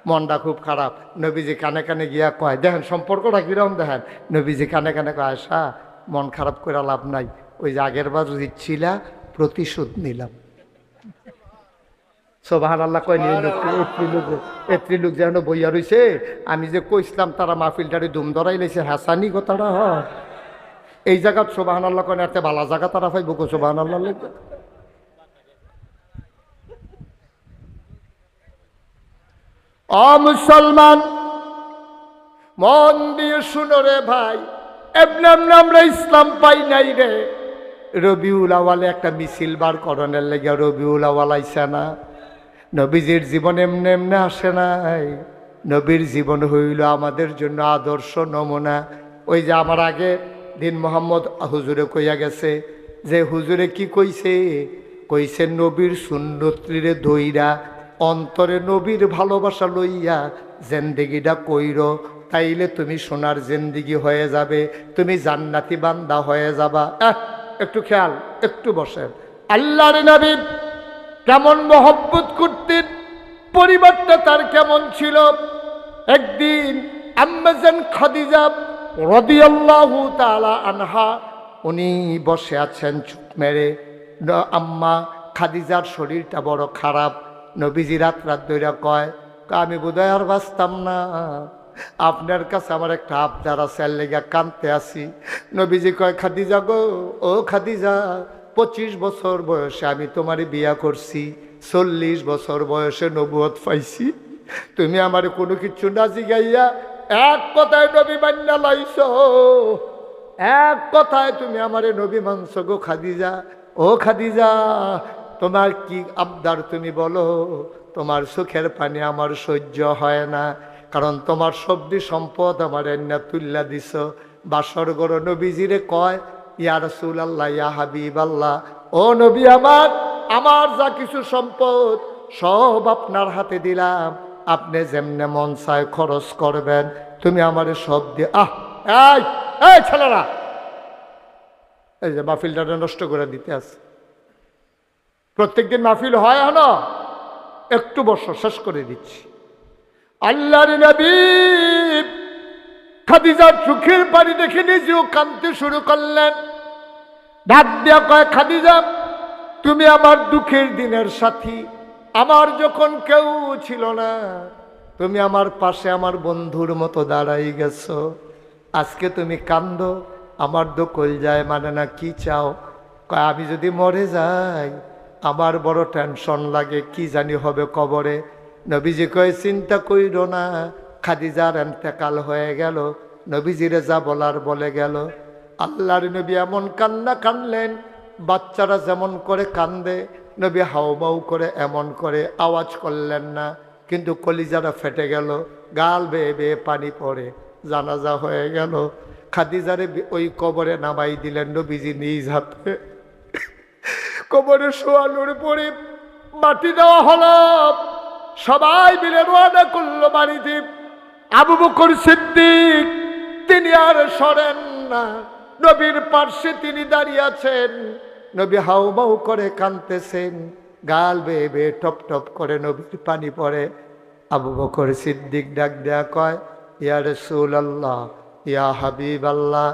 মনটা খুব খারাপ। নবীজি কানে কানে গিয়া কয়, দেখেন সম্পর্কটা কিরকম দেখেন, নবীজি কানে কানে কয় আয়েশা মন খারাপ করে লাভ নাই, ওই যে আগের বার দিচ্ছিলা প্রতিশোধ নিলাম। সুবহানাল্লাহ কয় নিয়ে লোক যেন বইয়া রইছে, আমি যে কইসলাম তারা মাহফিলটারে দুম ধরাই লাইছে, হাসানি কথাটা হয় এই জায়গাত। সুবহানাল্লাহ কয় এত ভালো জায়গা তারা পাইব গো, সুবহানাল্লাহ। ও মুসলমান মন দিয়ে শুনো রে ভাই, এমনি এমনি আমরা ইসলাম পাই নাই রে। রবিউল আওয়ালে একটা মিছিল বার করণের লেগে রবিউল আওয়াল আইসা না, নবীজির জীবন এমনি এমনি আসে নাই। নবীর জীবন হইল আমাদের জন্য আদর্শ নমুনা। ওই যে আমার আগে দিন মোহাম্মদ হুজুরে কইয়া গেছে যে হুজুরে কি কইছে, কইছে নবীর সুন্নতরে ধইরা অন্তরে নবীর ভালোবাসা লইয়া জিন্দেগিটা কইর, তাইলে তুমি সোনার জিন্দেগি হয়ে যাবে, তুমি জান্নাতি বান্দা হয়ে যাবা। একটু খেয়াল, একটু বসেন। আল্লাহর নবী কেমন মহব্বত করতেন, পরিবারটা তার কেমন ছিল। একদিন আম্মা জান খাদিজা রাদিয়াল্লাহু তাআলা আনহা উনি বসে আছেন চুপ মেরে। আম্মা খাদিজার শরীরটা বড় খারাপ। নবীজি রাত ধরে কয়, আমি বোধহয় আর বাঁচতাম না, আপনার কাছে আমার একটা আবদার আছে, লেগা কানতে আসি। নবীজি কয়, খাদিজা গো, ও খাদিজা 25 বছর বয়সে আমি তোমারে বিয়া করছি, 40 বছর বয়সে নবুয়ত পাইছি, তুমি আমার কোনো কিছু না জিগাইয়া এক কথায় নবী মান্না লাইছো, এক কথায় তুমি আমারে নবী মানছ গো খাদিজা। ও খাদিজা তোমার কি আবদার তুমি বলো, তোমার চোখের পানি আমার সহ্য হয় না, কারণ তোমার সবজি সম্পদ আমার এন্না তুল্লা দিছ। বাসর গড় নবীজিরে কয়, ইয়া রাসূলুল্লাহ, ইয়া হাবিবাল্লাহ, ও নবী আমার যা কিছু সম্পদ সব আপনার হাতে দিলাম, আপনি যেমনে মন চায় খরচ করবেন, তুমি আমারে সব দিয়ে এই এই ছেলেরা, এই যে মাহফিলটা নষ্ট করে দিতে আছে। প্রত্যেকদিন মাহফিল হয় হলো, একটু বছর শেষ করে দিচ্ছি। আল্লাহর নবী খাদিজার চোখের পানি দেখে নিজেও কাঁদতে শুরু করলেন। ডাক দিয়া কয়, খাদিজা তুমি আমার দুঃখের দিনের সাথী, আমার যখন কেউ ছিল না তুমি আমার পাশে আমার বন্ধুর মতো দাঁড়াই গেছো, আজকে তুমি কান্দো, আমার তো কলজায় মানে না, কি চাও? কয় আমি যদি মরে যাই আমার বড় টেনশন লাগে, কি জানি হবে কবরে। নবীজি কয় চিন্তা কইরো না, খাদিজার এন্তেকাল হয়ে গেল, নবীজিরে যা বলার বলে গেল। আল্লাহর নবী এমন কান্না কানলেন, বাচ্চারা যেমন করে কান্দে নবী হাউমাউ করে এমন করে আওয়াজ করলেন না, কিন্তু কলিজারা ফেটে গেল, গাল বেয়ে বেয়ে পানি পড়ে। জানাজা হয়ে গেল, খাদিজারে ওই কবরে নামাই দিলেন নবীজি নিজ হাতে। কবরে শোয়ানোর পরে মাটি দেওয়া হলো, সবাই মিলে রওনা করলো বাড়িতে। আবু বকর সিদ্দিক তিনি আর সরেন না, নবীর পার্শ্বে তিনি দাঁড়িয়ে আছেন। নবী হাউমাউ করে কাঁদতেছেন, গাল বেয়ে বেয়ে টপ টপ করে নবীর পানি পড়ে। আবু বকর সিদ্দিক ডাক দেয়া কয়, ইয়া রাসূলুল্লাহ, ইয়া হাবিবাল্লাহ,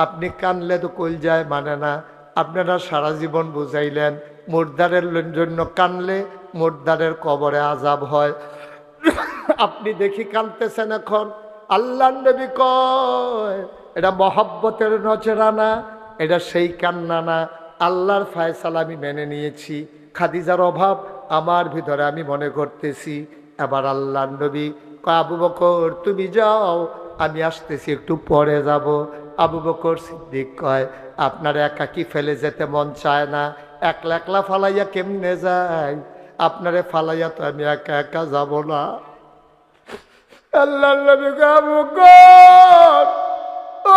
আপনি কানলে তো কলজায় মানে না, আপনারা সারা জীবন বুঝাইলেন মুর্দারের জন্য কানলে মুর্দারের কবরে আযাব হয়, আপনি দেখি কাঁদতেছেন এখন। আল্লাহর নবী কয়, এটা মহব্বতের নজরানা, এটা সেই কান্না না, আল্লাহর ফয়সালা আমি মেনে নিয়েছি, খাদিজার অভাব আমার ভিতরে আমি মনে করতেছি। এবার আল্লাহর নবী কয়, আবু বকর তুমি যাও, আমি আসতেছি, একটু পরে যাব। আবু বকর সিদ্দিক কয়, আপনার একাকি ফেলে যেতে মন চায় না, একলা একলা ফালাইয়া কেমনে যায়? আপনারে ফালাইয়া তো আমি একা একা যাব না। আল্লাহর নবী কয়, আবু বকর,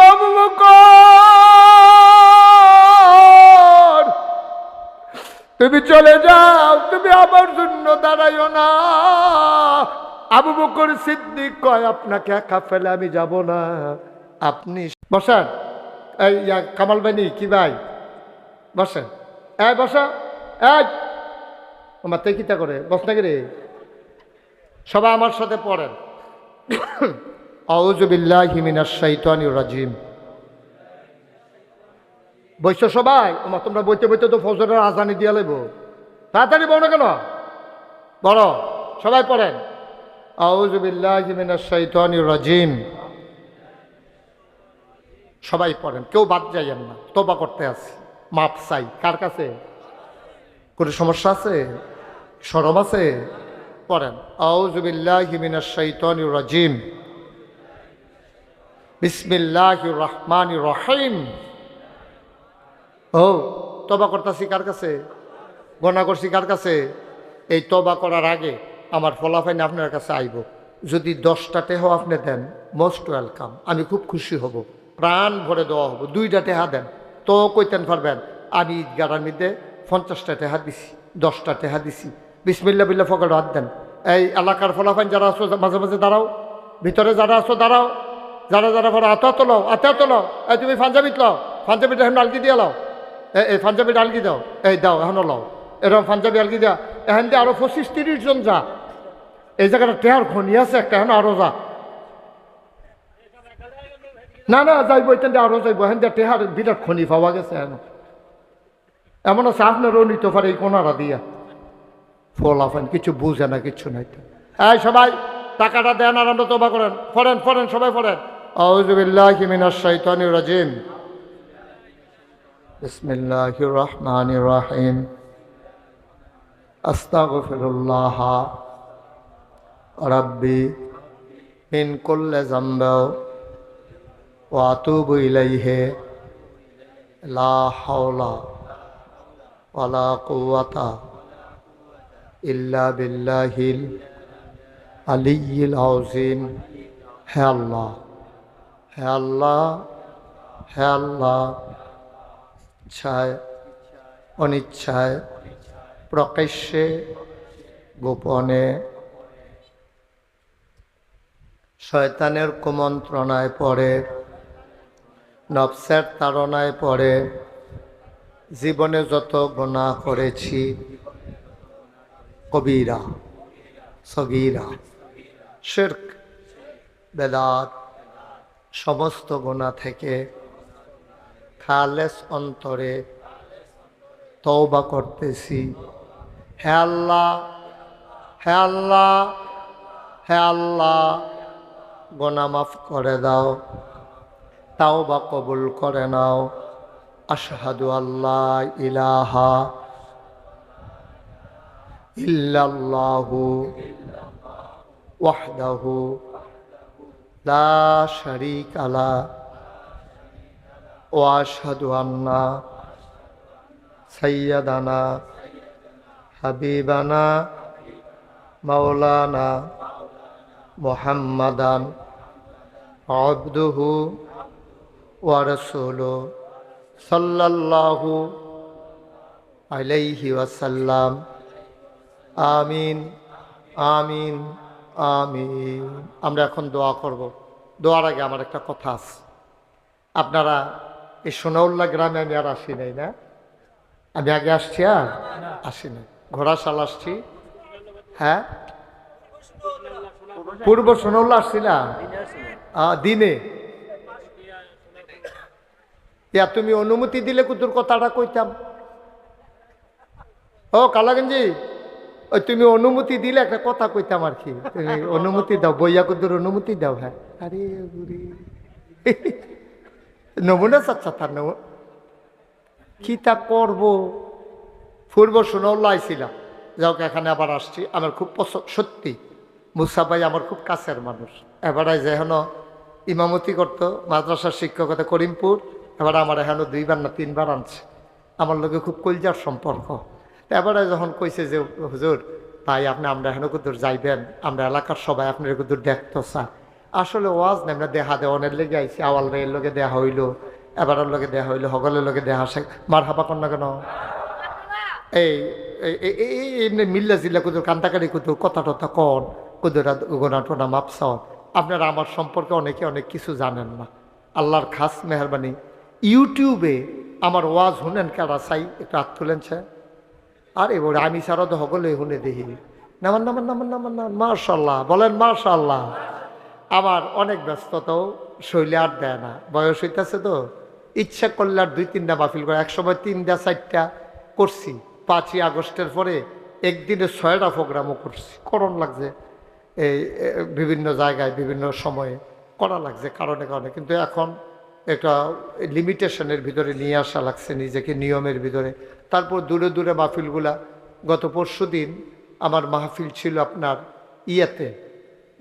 আবু বকর তুমি চলে যাও, তুমি আমার জন্য দাঁড়াইও না। আবু বকর সিদ্দিক কয়, আপনাকে একা ফেলে আমি যাব না, আপনি বসেন। এই কামাল ভাই নেই কি ভাই, বসেন, এই বসা, এই মাথায় কিতা করে বস নাকি রে? সবাই আমার সাথে পড়েন, আউযু বিল্লাহি মিনাশ শাইতানির রাজিম। বইছো সবাই? তোমরা বইতে বইতে তো ফজরের আজানি দিয়া লাইব, তাড়াতাড়ি বলো না কেন? বড় সবাই পড়েন, আউযু বিল্লাহি মিনাশ শাইতানির রাজিম। সবাই পড়েন, কেউ বাদ যাইয়েন না, তওবা করতে আছে, মাপ চাই। কার কাছে? কোনো সমস্যা আছে? শরম আছে? পড়েন, আউযু বিল্লাহি মিনাশ শাইতানির রাজিম, বিসমিল্লাহির রহমানির রহিম। ও তওবা করতেছি কার কাছে? গণনা করছি কার কাছে? এই তওবা করার আগে আমার ফলাফল আপনার কাছে আইব। যদি 10টা টেহা আপনি দেন, মোস্ট ওয়েলকাম, আমি খুব খুশি হব, প্রাণ ভরে দেওয়া হবো। 2টা টেহা দেন তো কইতেন পারবেন আমি ঈদগাড়ার মধ্যে 50টা টেহা দিছি, 10টা টেহা দিছি। বিসমিল্লাহ বিল্লাহ ফকর হাত দেন। এই এলাকার ফলাফল যারা আছো মাঝে মাঝে দাঁড়াও, ভিতরে যারা আছো দাঁড়াও, যারা যারা পরে আতা তোলাও, আতা তোলাও। এই তুমি পাঞ্জাবিত লাও, পাঞ্জাবিটা এখন আলগি দিয়ে লাও, এই পাঞ্জাবিটা আলগি দাও, এই দাও এখনো লাও, এরকম পাঞ্জাবি আলগি দেওয়া। এখান দিয়ে আরো 25-30 জন যা, এই জায়গাটা টেহার খনি আছে একটা, এখন আরো যা। না না যাইব, এখান দিয়ে আরো যাইব, এখান দিয়ে টেহার বিরাট খনি পাওয়া গেছে। এমন আছে আপনারও নিতে পারে এই কোনারা দিয়া। ফলাফান কিছু বুঝে না, কিছু নাই। এই সবাই টাকাটা দেন আর আমরা তওবা করেন। পড়েন পড়েন সবাই পড়েন, আউযু বিল্লাহি মিনাশ শাইতানির রাজিম, বিসমিল্লাহির রহমানির রহিম, আস্তাগফিরুল্লাহ রাব্বি মিন কুল্লি যামবি ওয়া আতুবু ইলাইহি, লা হাওলা ওয়ালা কুওয়াতা ইল্লা বিল্লাহিল আলিয়্যিল আযীম। হে আল্লাহ, হে আল্লাহ, হে আল্লাহ, ইচ্ছায় অনিচ্ছায়, প্রকাশ্যে গোপনে শয়তানের কুমন্ত্রণায় পড়ে, নফসের তাড়নায় পড়ে জীবনে যত গুনাহ করেছি, কবিরা সগীরা শিরক বেদাত সমস্ত গুনাহ থেকে খালেস অন্তরে তওবা করতেছি। হে আল্লাহ, হে আল্লাহ, হে আল্লাহ, গুনাহ মাফ করে দাও, তাওবা কবুল করে নাও। আশহাদু আল্লাহ ইলাহা ইল্লাল্লাহু ওয়াহদাহু লা শারীকা লাহু ওয়া আশহাদু আন্না সাইয়্যিদানা হাবিবানা মাওলানা মুহাম্মাদান আবদুহু ওয়া রাসূলুহু সাল্লাল্লাহু আলাইহি ওয়াসাল্লাম। আমিন আমিন আমিন। আমরা এখন দোয়া করব। দোয়ার আগে আমার একটা কথা আছে। আপনারা এই সোনাউল্লাহ গ্রামে আমি আর আসি নাই না? আমি আগে আসছি আর আসি নাই, ঘোড়াশাল আসছি। হ্যাঁ, পূর্ব সোনাউল্লাহ আসছিলাম দিনে। ইয়া তুমি অনুমতি দিলে কুতুর কথাটা কইতাম। ও কালাগঞ্জি, ওই তুমি অনুমতি দিলে একটা কথা কইতাম আর কি। তুমি অনুমতি দাও, বইয়া কুতুর অনুমতি দাও। হ্যাঁ, আরে বুড়ি নমুনা চাচ্ছা তার নব কি তা করবো। পূর্ব সোনাউল্লাহ আইছিলাম, যাওক এখানে আবার আসছি। আমার খুব পছন্দ সত্যি। মুসা ভাই আমার খুব কাছের মানুষ। এবারে যেন ইমামতি করতো মাদ্রাসার শিক্ষকতা করিমপুর, এবার আমার এখানে 2বার না 3বার আনছে। আমার লোকে খুব কলজার সম্পর্ক। এবারে যখন কইছে যে হুজুর ভাই আপনি আমরা এখানে কুদুর যাইবেন, আমরা এলাকার সবাই আপনার কুদুর দেখতো চাই। আসলে ওয়াজ না, আমরা দেখা দেওয়ানের লেগে আইছি। আওয়াল ভাইয়ের লোকে দেয়া হইলো, এবারের লোকে দেয়া হইলো, হগলের লোকে দেয়া শেখ মার হাবা কর না কেন। এই এমনি মিল্লা জিল্লা কুদুর কান্তাকারি কুদুর কথা টথা কন কুদুরা গোনা টোনা মাপসাও। আপনারা আমার সম্পর্কে অনেকে অনেক কিছু জানেন না। আল্লাহর খাস মেহরবানি, ইউটিউবে আমার ওয়াজ শুনেন কারা চাই একটু হাত তুলেন সে। আর এবার আমি ছাড়া তো সকলে শুনে দেখি। নামান নামান নামান নামান নামান মাশাল্লাহ বলেন মাশাল্লাহ। আমার অনেক ব্যস্ততাও শৈলে আর দেয় না, বয়স হইতেছে তো। ইচ্ছা করলে আর 2-3টা মাহফিল করে, একসময় 3টা-4টা করছি। 5ই আগস্টের পরে একদিনে 6টা প্রোগ্রামও করছি। করণ লাগছে এই বিভিন্ন জায়গায় বিভিন্ন সময়ে করা লাগছে কারণে কারণে। কিন্তু এখন একটা লিমিটেশনের ভিতরে নিয়ে আসা লাগছে নিজেকে, নিয়মের ভিতরে। তারপর দূরে দূরে মাহফিলগুলা, গত পরশুদিন আমার মাহফিল ছিল আপনার ইয়াতে,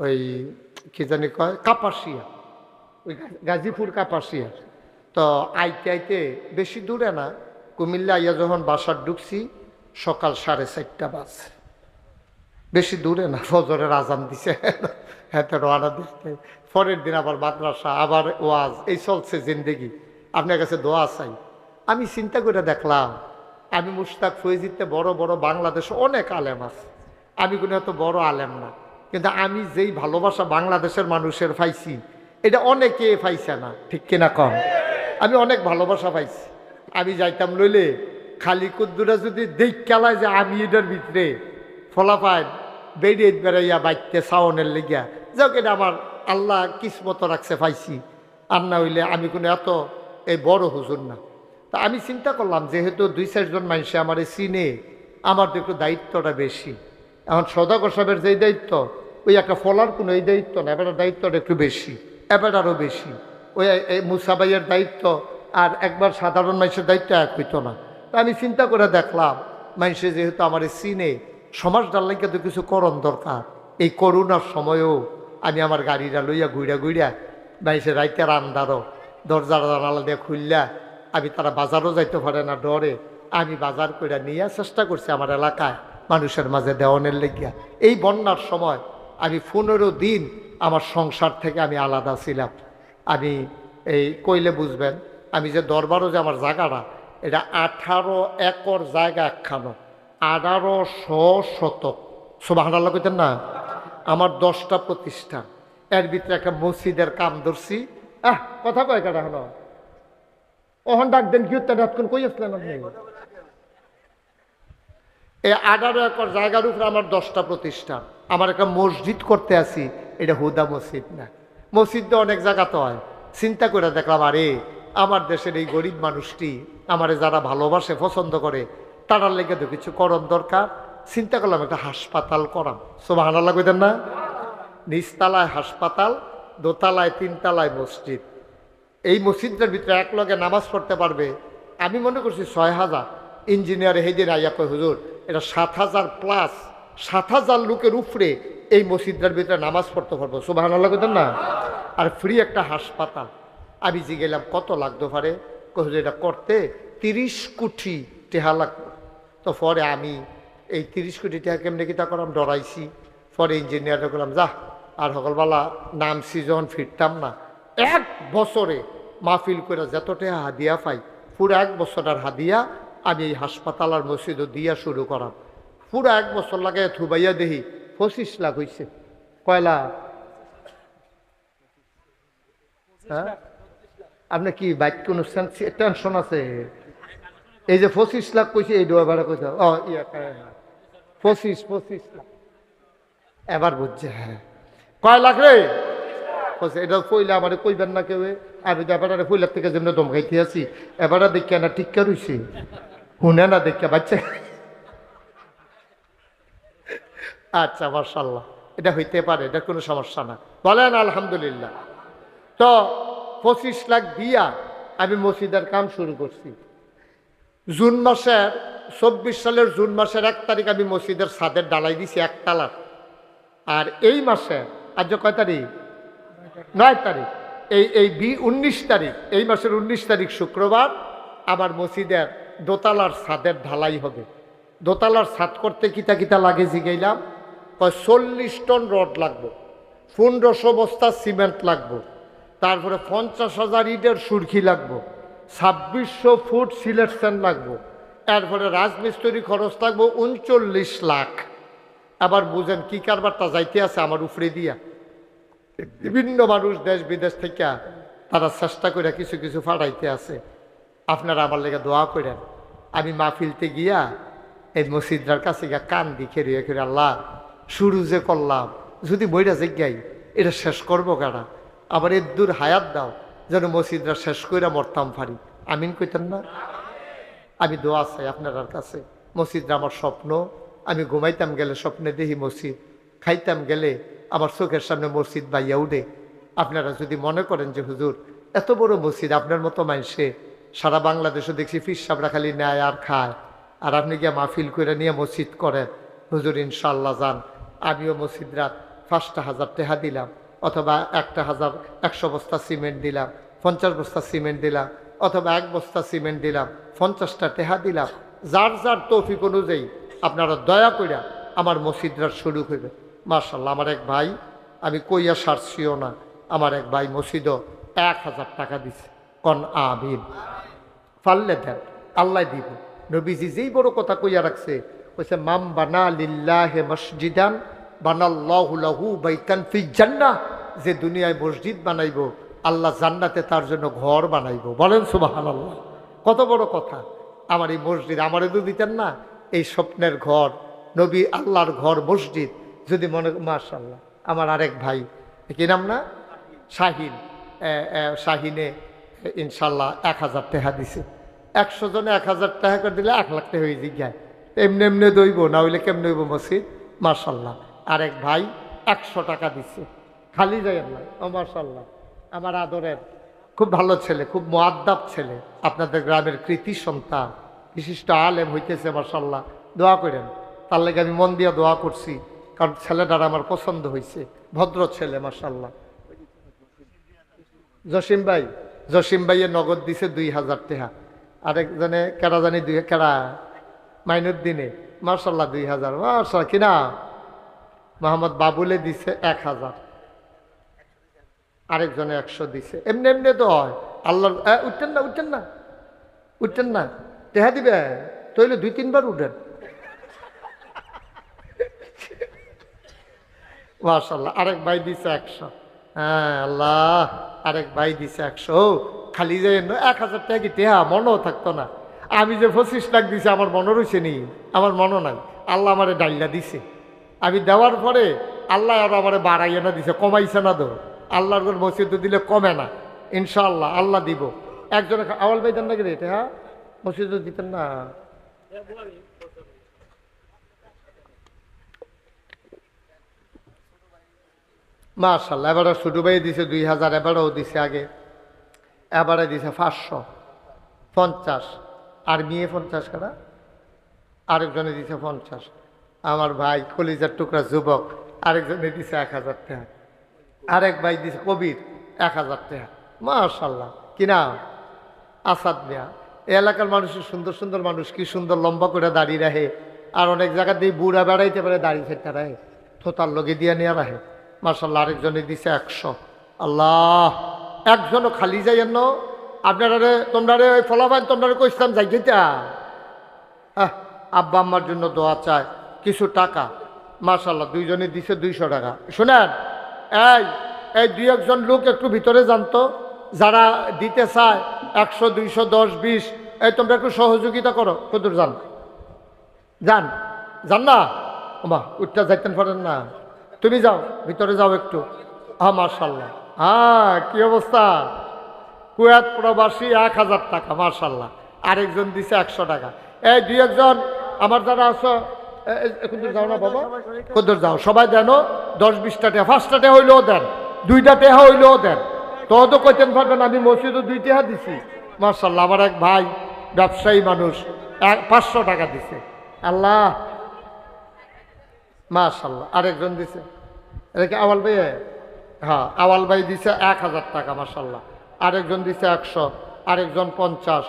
ওই কি জানি কয় কাপাসিয়া, ওই গাজীপুর কাপাসিয়া। তো আইতে আইতে বেশি দূরে না, কুমিল্লা আইয়া যখন বাসার ঢুকছি সকাল 4:30 বাজে। বেশি দূরে না, ফজরের আজান দিছে। হ্যাঁ, তো রওনা দিতে পরের দিন আবার মাদ্রাসা, আবার ওয়াজ, এই চলছে জিন্দেগি। আপনার কাছে দোয়া চাই। আমি চিন্তা করে দেখলাম, আমি মুশতাক ফৈজিতে বড় বড় বাংলাদেশে অনেক আলেম আছে, আমি কোনো এত বড় আলেম না, কিন্তু আমি যেই ভালোবাসা বাংলাদেশের মানুষের পাইছি এটা অনেকে পাইছে না, ঠিক কিনা কম? আমি অনেক ভালোবাসা পাইছি। আমি যাইতাম লইলে খালি কুদ্দুরা যদি দেখ খেলায় যে আমি এটার ভিতরে ফলাফায় বেরিয়ে বেড়াইয়া বাইতে সাউনের লেগিয়া যাক, এটা আমার আল্লাহ কিসমত রাখছে পাইছি। আর না হইলে আমি কোনো এত এই বড় হুজুর না। তা আমি চিন্তা করলাম যেহেতু 2-4 জন মানুষে আমার চিনে, আমার তো একটু দায়িত্বটা বেশি। এখন সদাগর সাহেবের যেই দায়িত্ব, ওই একটা ফলার কোনো এই দায়িত্ব না, এবার দায়িত্বটা একটু বেশি, এবার আরও বেশি। ওই মুসা ভাইয়ের দায়িত্ব আর একবার সাধারণ মানুষের দায়িত্ব এক হইতো না। তা আমি চিন্তা করে দেখলাম মানুষে যেহেতু আমার চিনে, সমাজ ডাল্লাইকে তো কিছু করণ দরকার। এই করোনার সময়ও আমি আমার গাড়িটা লইয়া ঘুরা ঘুরা মানুষের রাইতের আন্দারও দরজা জানালা দিয়ে খুললা, আমি তারা বাজারও যাইতে পারে না ডরে, আমি বাজার করে নিয়ে চেষ্টা করছি আমার এলাকায় মানুষের মাঝে দেওয়ানের লেগিয়া। এই বন্যার সময় আমি 15 দিন আমার সংসার থেকে আমি আলাদা ছিলাম। আমি এই কইলে বুঝবেন, আমি যে দরবারও যে আমার জায়গাটা, এটা 18 একর জায়গা একখানো, 1800 শতক। সুবহানাল্লাহ কইতেন না? আমার 10টা প্রতিষ্ঠান, এর ভিতরে একটা মসজিদের কাম ধরছি। কথা কয় কাটা হলো ওহন ডাক দেন কি উত্তর কই আসলেন আপনি? এই 18 একর জায়গার উপরে আমার 10টা প্রতিষ্ঠান, আমার একটা মসজিদ করতে আসি, এটা হুদা মসজিদ না। মসজিদ তো অনেক জায়গাতে হয়। চিন্তা করে দেখলাম আরে আমার দেশের এই গরিব মানুষটি আমারে যারা ভালোবাসে পছন্দ করে তারার লেগে তো কিছু করণ দরকার। চিন্তা করলাম একটা হাসপাতাল করাম। সুবহানাল্লাহ কইতেন না? নিচতলায় হাসপাতাল, দোতলায় 3তলায় মসজিদ। এই মসজিদটার ভিতরে এক লগে নামাজ পড়তে পারবে আমি মনে করছি 6000। ইঞ্জিনিয়ার হেদিন আইয়া কয় হুজুর এটা 7000+, 7000 লোকের উপরে এই মসজিদটার ভিতরে নামাজ পড়তে পারবো। সুবহানাল্লাহ কইতেন না? আর ফ্রি একটা হাসপাতাল। আমি জিগেলাম কত লাগতো পারে? হুজুর এটা করতে 30 কোটি টাকা লাগতো। তো পরে আমি এই 30 কোটি টাকা কেমনে কিতা করাম ডরাইছি। পরে ইঞ্জিনিয়ারটা করলাম যা আর সকলবেলা নামছি যখন ফিরতাম না 1 বছরে মাহফিল করে যত টাকা হাদিয়া পাই পুরো 1 বছরের হাদিয়া আমি এই হাসপাতাল আর মসজিদও দিয়া শুরু করাম। পুরো 1 বছর লাগে থুবাইয়া দেখি 25 লাখ হয়েছে। কয় লাখ? হ্যাঁ আপনি কি বাইক কোন টেনশন আছে? এই যে 25 লাখ কইছে এই ডোয়া ভাড়া কইছে 25 লাখ এবার বুঝছে। হ্যাঁ কয় লাখ রে? এটা পইলে আমার কইবেন না কেউ। আমি এবারে পইলার থেকে যেমন দমকাইতে আছি এবারে দেখে না টিক্কা রইছে শুনে না দেখে বাচ্চা। আচ্ছা মাশাআল্লাহ এটা হইতে পারে, এটা কোনো সমস্যা না, বলেন আলহামদুলিল্লাহ। তো 25 লাখ দিয়া আমি মসজিদের কাম শুরু করছি। জুন মাসের 24 সালের জুন মাসের 1 তারিখ আমি মসজিদের ছাদের ডালাই দিছি 1 তালার। আর এই মাসে আজ কয় তারিখ? 9 তারিখ। এই 19 তারিখ, এই মাসের 19 তারিখ শুক্রবার আমার মসজিদের দোতলার ছাদের ঢালাই হবে। দোতলার ছাদ করতে কিতা কিতা লাগে জিগাইলাম। 40 টন রড লাগবে, 1500 বস্তা সিমেন্ট লাগবে, তারপরে 50,000 ইটের সুরকি লাগবে, 2600 ফুট সিলেকশন লাগবে, এরপরে রাজমিস্ত্রি খরচ লাগবে 39 লাখ। আবার বুঝেন কি কারবারটা যাইতে আছে আমার উপরে দিয়া। বিভিন্ন মানুষ দেশ বিদেশ থেকে তারা চেষ্টা করে কিছু কিছু ফাটাইতে আছে। আপনারা আমার লেগে দোয়া করেন। আমি মাহফিলতে গিয়া এই মসজিদটার কাছে গিয়া কান দিকে রিয়ে করে আল্লাহ শুরু যে করলাম যদি বইটা জিজ্ঞাই এটা শেষ করবো কারা? আবার এর দূর হায়াত দাও যেন মসজিদটা শেষ করে মরতাম পারি। আমিন কইতেন না? আমি দোয়া চাই আপনার কাছে। মসজিদটা আমার স্বপ্ন। আমি ঘুমাইতাম গেলে স্বপ্নে দেখি মসজিদ, খাইতাম গেলে আমার চোখের সামনে মসজিদ বাইয়া উঠে। আপনারা যদি মনে করেন যে হুজুর এত বড় মসজিদ আপনার মতো মানুষে সারা বাংলাদেশে দেখছি ফিরসাবরা খালি নেয় আর খায়, আর আপনি গিয়ে মাহফিল করে নিয়ে মসজিদ করেন, হুজুর ইনশাল্লাহ যান। আমিও মসজিদ রাত 5,000 টাকা দিলাম, অথবা 1,100 বস্তা সিমেন্ট দিলাম, 50 বস্তা সিমেন্ট দিলাম, অথবা 1 বস্তা সিমেন্ট দিলাম, 50টা টাকা দিলাম। যার যার তৌফিক অনুযায়ী আপনারা দয়া করে আমার মসজিদরা শুরু করবে। মাশাআল্লাহ আমার এক ভাই, আমি কইয়া সারছিও না, আমার এক ভাই মসজিদও 1000 টাকা দিছে। কন আমিন। পারলে দেন, আল্লাহ দিব। নবীজি যেই বড় কথা কইয়া রাখছে, কইছে মাম বানা লিল্লাহি মসজিদান বানাল্লাহু লাহু বাইতান ফিল জান্নাহ। যে দুনিয়ায় মসজিদ বানাইবো আল্লাহ জান্নাতে তার জন্য ঘর বানাইবো। বলেন সুবহানাল্লাহ। কত বড় কথা। আমার এই মসজিদ আমারে তো দিতেন না, এই স্বপ্নের ঘর নবী আল্লাহর ঘর মসজিদ যদি মনে। মাশাআল্লাহ আমার আরেক ভাই কি নাম না শাহিন, শাহিনে ইনশাল্লাহ 1000 টাকা দিছে। 100 জনে 1000 টাকা করে দিলে 1 লাখ টাকা হয়ে জিজ্ঞায়। এমনি এমনি দইব না হইলে কেমনি হইব মসজিদ। মাশাআল্লাহ আরেক ভাই 100 টাকা দিছে। খালি যায় না। ও মাশাআল্লাহ আমার আদরের খুব ভালো ছেলে, খুব মুআদ্দাব ছেলে, আপনাদের গ্রামের কৃতি সন্তান, বিশিষ্ট আলেম হইতেছে। মাশাআল্লাহ দোয়া করেন তার লেগে। আমি মন দিয়ে দোয়া করছি কারণ ছেলেটার আমার পছন্দ হয়েছে, ভদ্র ছেলে মাশাআল্লাহ। জসিম ভাইয়ের নগদ দিছে 2000 টাকা। আরেকজনে কেরা জানি কেরা মাইনুদ্দিনে মাশাআল্লাহ 2000। মাশাআল্লাহ কিনা মোহাম্মদ বাবুলে দিছে 1000। আরেকজনে 100 দিছে। এমনি এমনি তো হয়। আল্লাহ উঠতেন না উঠতেন না উঠতেন না টেহা দিবে তইলে 2-3 বার উঠেন। মাশাআল্লাহ আরেক ভাই দিছে 100। হ্যাঁ আল্লাহ, আরেক ভাই দিছে 100। খালি যে 1000 টাকা কি টেহা মনও থাকতো না। আমি যে 25 লাখ দিছি আমার মনে রয়েছে নি, আমার মনও নাই। আল্লাহ আমারে ডাইলা দিছে। আমি দেওয়ার পরে আল্লাহ আরো আমারে বাড়াইয়া না দিছে, কমাইছে না। তো আল্লাহর ঘর মসজিদে দিলে কমে না, ইনশাআল্লাহ আল্লাহ দিব। একজনে আওয়াল ভাই দেন নাকি রে এটা? হ্যাঁ মসজিদে দিতেন না। মাশাআল্লাহ, এবারে ছোট ভাই দিছে 2000, এবারেও দিছে, আগে এবারে দিছে 550। আর মেয়ে 50 কাটা, আরেকজনে দিছে 50। আমার ভাই কলিজার টুকরা যুবক আরেকজনে দিছে 1000 টাকা। আরেক ভাই দিছে কবির 1000 টাকা। মাশাআল্লাহ, কি নাম? আসাদ মিয়া। এই এলাকার মানুষের সুন্দর সুন্দর মানুষ, কি সুন্দর লম্বা করে দাঁড়িয়ে রাখে। আর অনেক জায়গা দিয়ে বুড়া বেড়াইতে পারে, দাঁড়িয়ে থাকতে রাখে, থোতার লগে দিয়ে নিয়ে রাখে। মাশাআল্লাহ, আরেকজনে দিছে 100। আল্লাহ, একজনও খালি যাইয়েন না। আপনারা তোমরা ওই ফলাফান তোমরা কইছিলাম যাই যেটা। হ্যাঁ, আব্বা আম্মার জন্য দোয়া চায়, কিছু টাকা। মাশাআল্লাহ, দুইজনে দিছে 200 টাকা। শোনেন, এই এই 2-1 লোক একটু ভিতরে জানতো, যারা দিতে চায় 100, 200, 10, 20, এই তোমরা একটু সহযোগিতা করো। কদূর যান, যান যান না ওমা, উঠটা যাইতেন পারেন না? তুমি যাও, ভিতরে যাও একটু। হ্যাঁ মাশাআল্লাহ, হ্যাঁ কি অবস্থা? কুয়েত প্রবাসী 1000 টাকা। মাশাআল্লাহ, আরেকজন দিছে 100 টাকা। এই 2-1 আমার যারা আছো, কদূর যাও না বাবা, কদূর যাও, সবাই দেন 10-20টা টাকা, 5টা টাকা হইলেও দেন, 2টা টাকা হইলেও দেন। তো কইতেন পারবেন আমি মসজিদে 2 টাকা দিছি। মাশাআল্লাহ, আমার এক ভাই ব্যবসায়ী মানুষ 500 টাকা দিছে। আল্লাহ, মাশাআল্লাহ, আরেকজন দিছে, এটা কি আওয়াল ভাই? হ্যাঁ, আওয়াল ভাই দিছে 1000 টাকা। মাশাআল্লাহ, আরেকজন দিছে 100, আরেকজন 50।